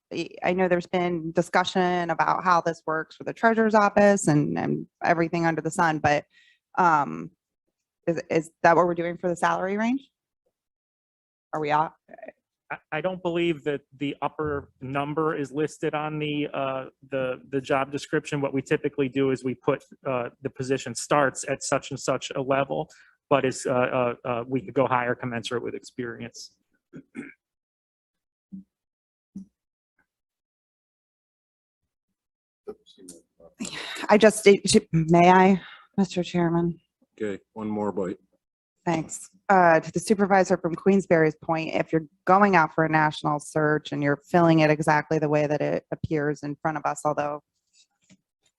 Speaker 10: I know there's been discussion about how this works for the treasurer's office and everything under the sun, but is that what we're doing for the salary range? Are we out?
Speaker 7: I don't believe that the upper number is listed on the job description. What we typically do is we put the position starts at such and such a level, but is we could go higher commensurate with experience.
Speaker 10: May I, Mr. Chairman?
Speaker 2: Okay, one more bite.
Speaker 10: Thanks. To the supervisor from Queensberry's point, if you're going out for a national search and you're filling it exactly the way that it appears in front of us, although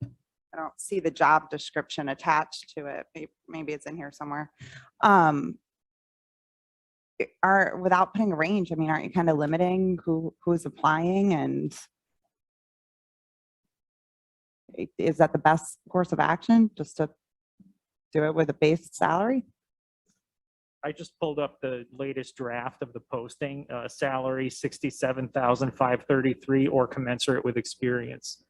Speaker 10: I don't see the job description attached to it, maybe it's in here somewhere. Without putting a range, I mean, aren't you kind of limiting who's applying, and is that the best course of action, just to do it with a base salary?
Speaker 7: I just pulled up the latest draft of the posting, salary 67,533 or commensurate with experience.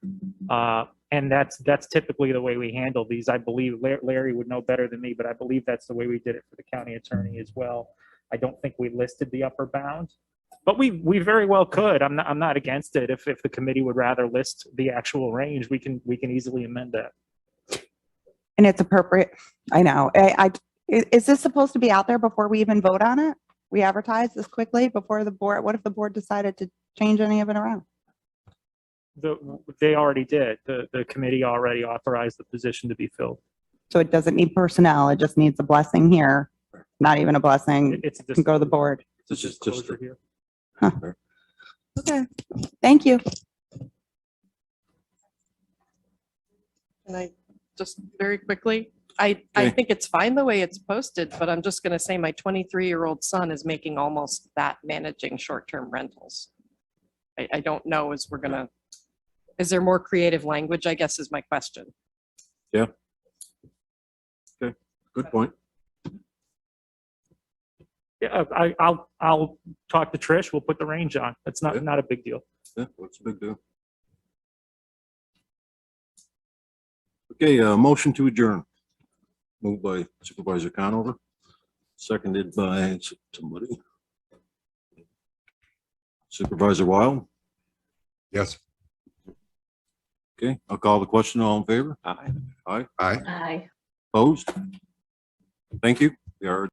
Speaker 7: And that's typically the way we handle these. I believe Larry would know better than me, but I believe that's the way we did it for the county attorney as well. I don't think we listed the upper bound, but we very well could. I'm not against it. If the committee would rather list the actual range, we can easily amend that.
Speaker 10: And it's appropriate. I know. Is this supposed to be out there before we even vote on it? We advertise this quickly before the board? What if the board decided to change any of it around?
Speaker 7: They already did. The committee already authorized the position to be filled.
Speaker 10: So it doesn't need personnel. It just needs a blessing here. Not even a blessing.
Speaker 7: It's
Speaker 10: It can go to the board.
Speaker 7: This is disclosure here.
Speaker 10: Huh. Okay. Thank you.
Speaker 16: And I just very quickly, I think it's fine the way it's posted, but I'm just going to say my 23-year-old son is making almost that managing short-term rentals. I don't know is there more creative language, I guess is my question.
Speaker 2: Yeah. Okay, good point.
Speaker 7: Yeah, I'll talk to Trish. We'll put the range on. It's not a big deal.
Speaker 2: Yeah, what's the big deal? Okay, motion to adjourn. Moved by Supervisor Conover, seconded by somebody. Supervisor Wild.
Speaker 11: Yes.
Speaker 2: Okay, I'll call the question. All in favor?
Speaker 1: Aye.
Speaker 2: Aye.
Speaker 11: Aye.
Speaker 9: Aye.
Speaker 2: Opposed? Thank you. We are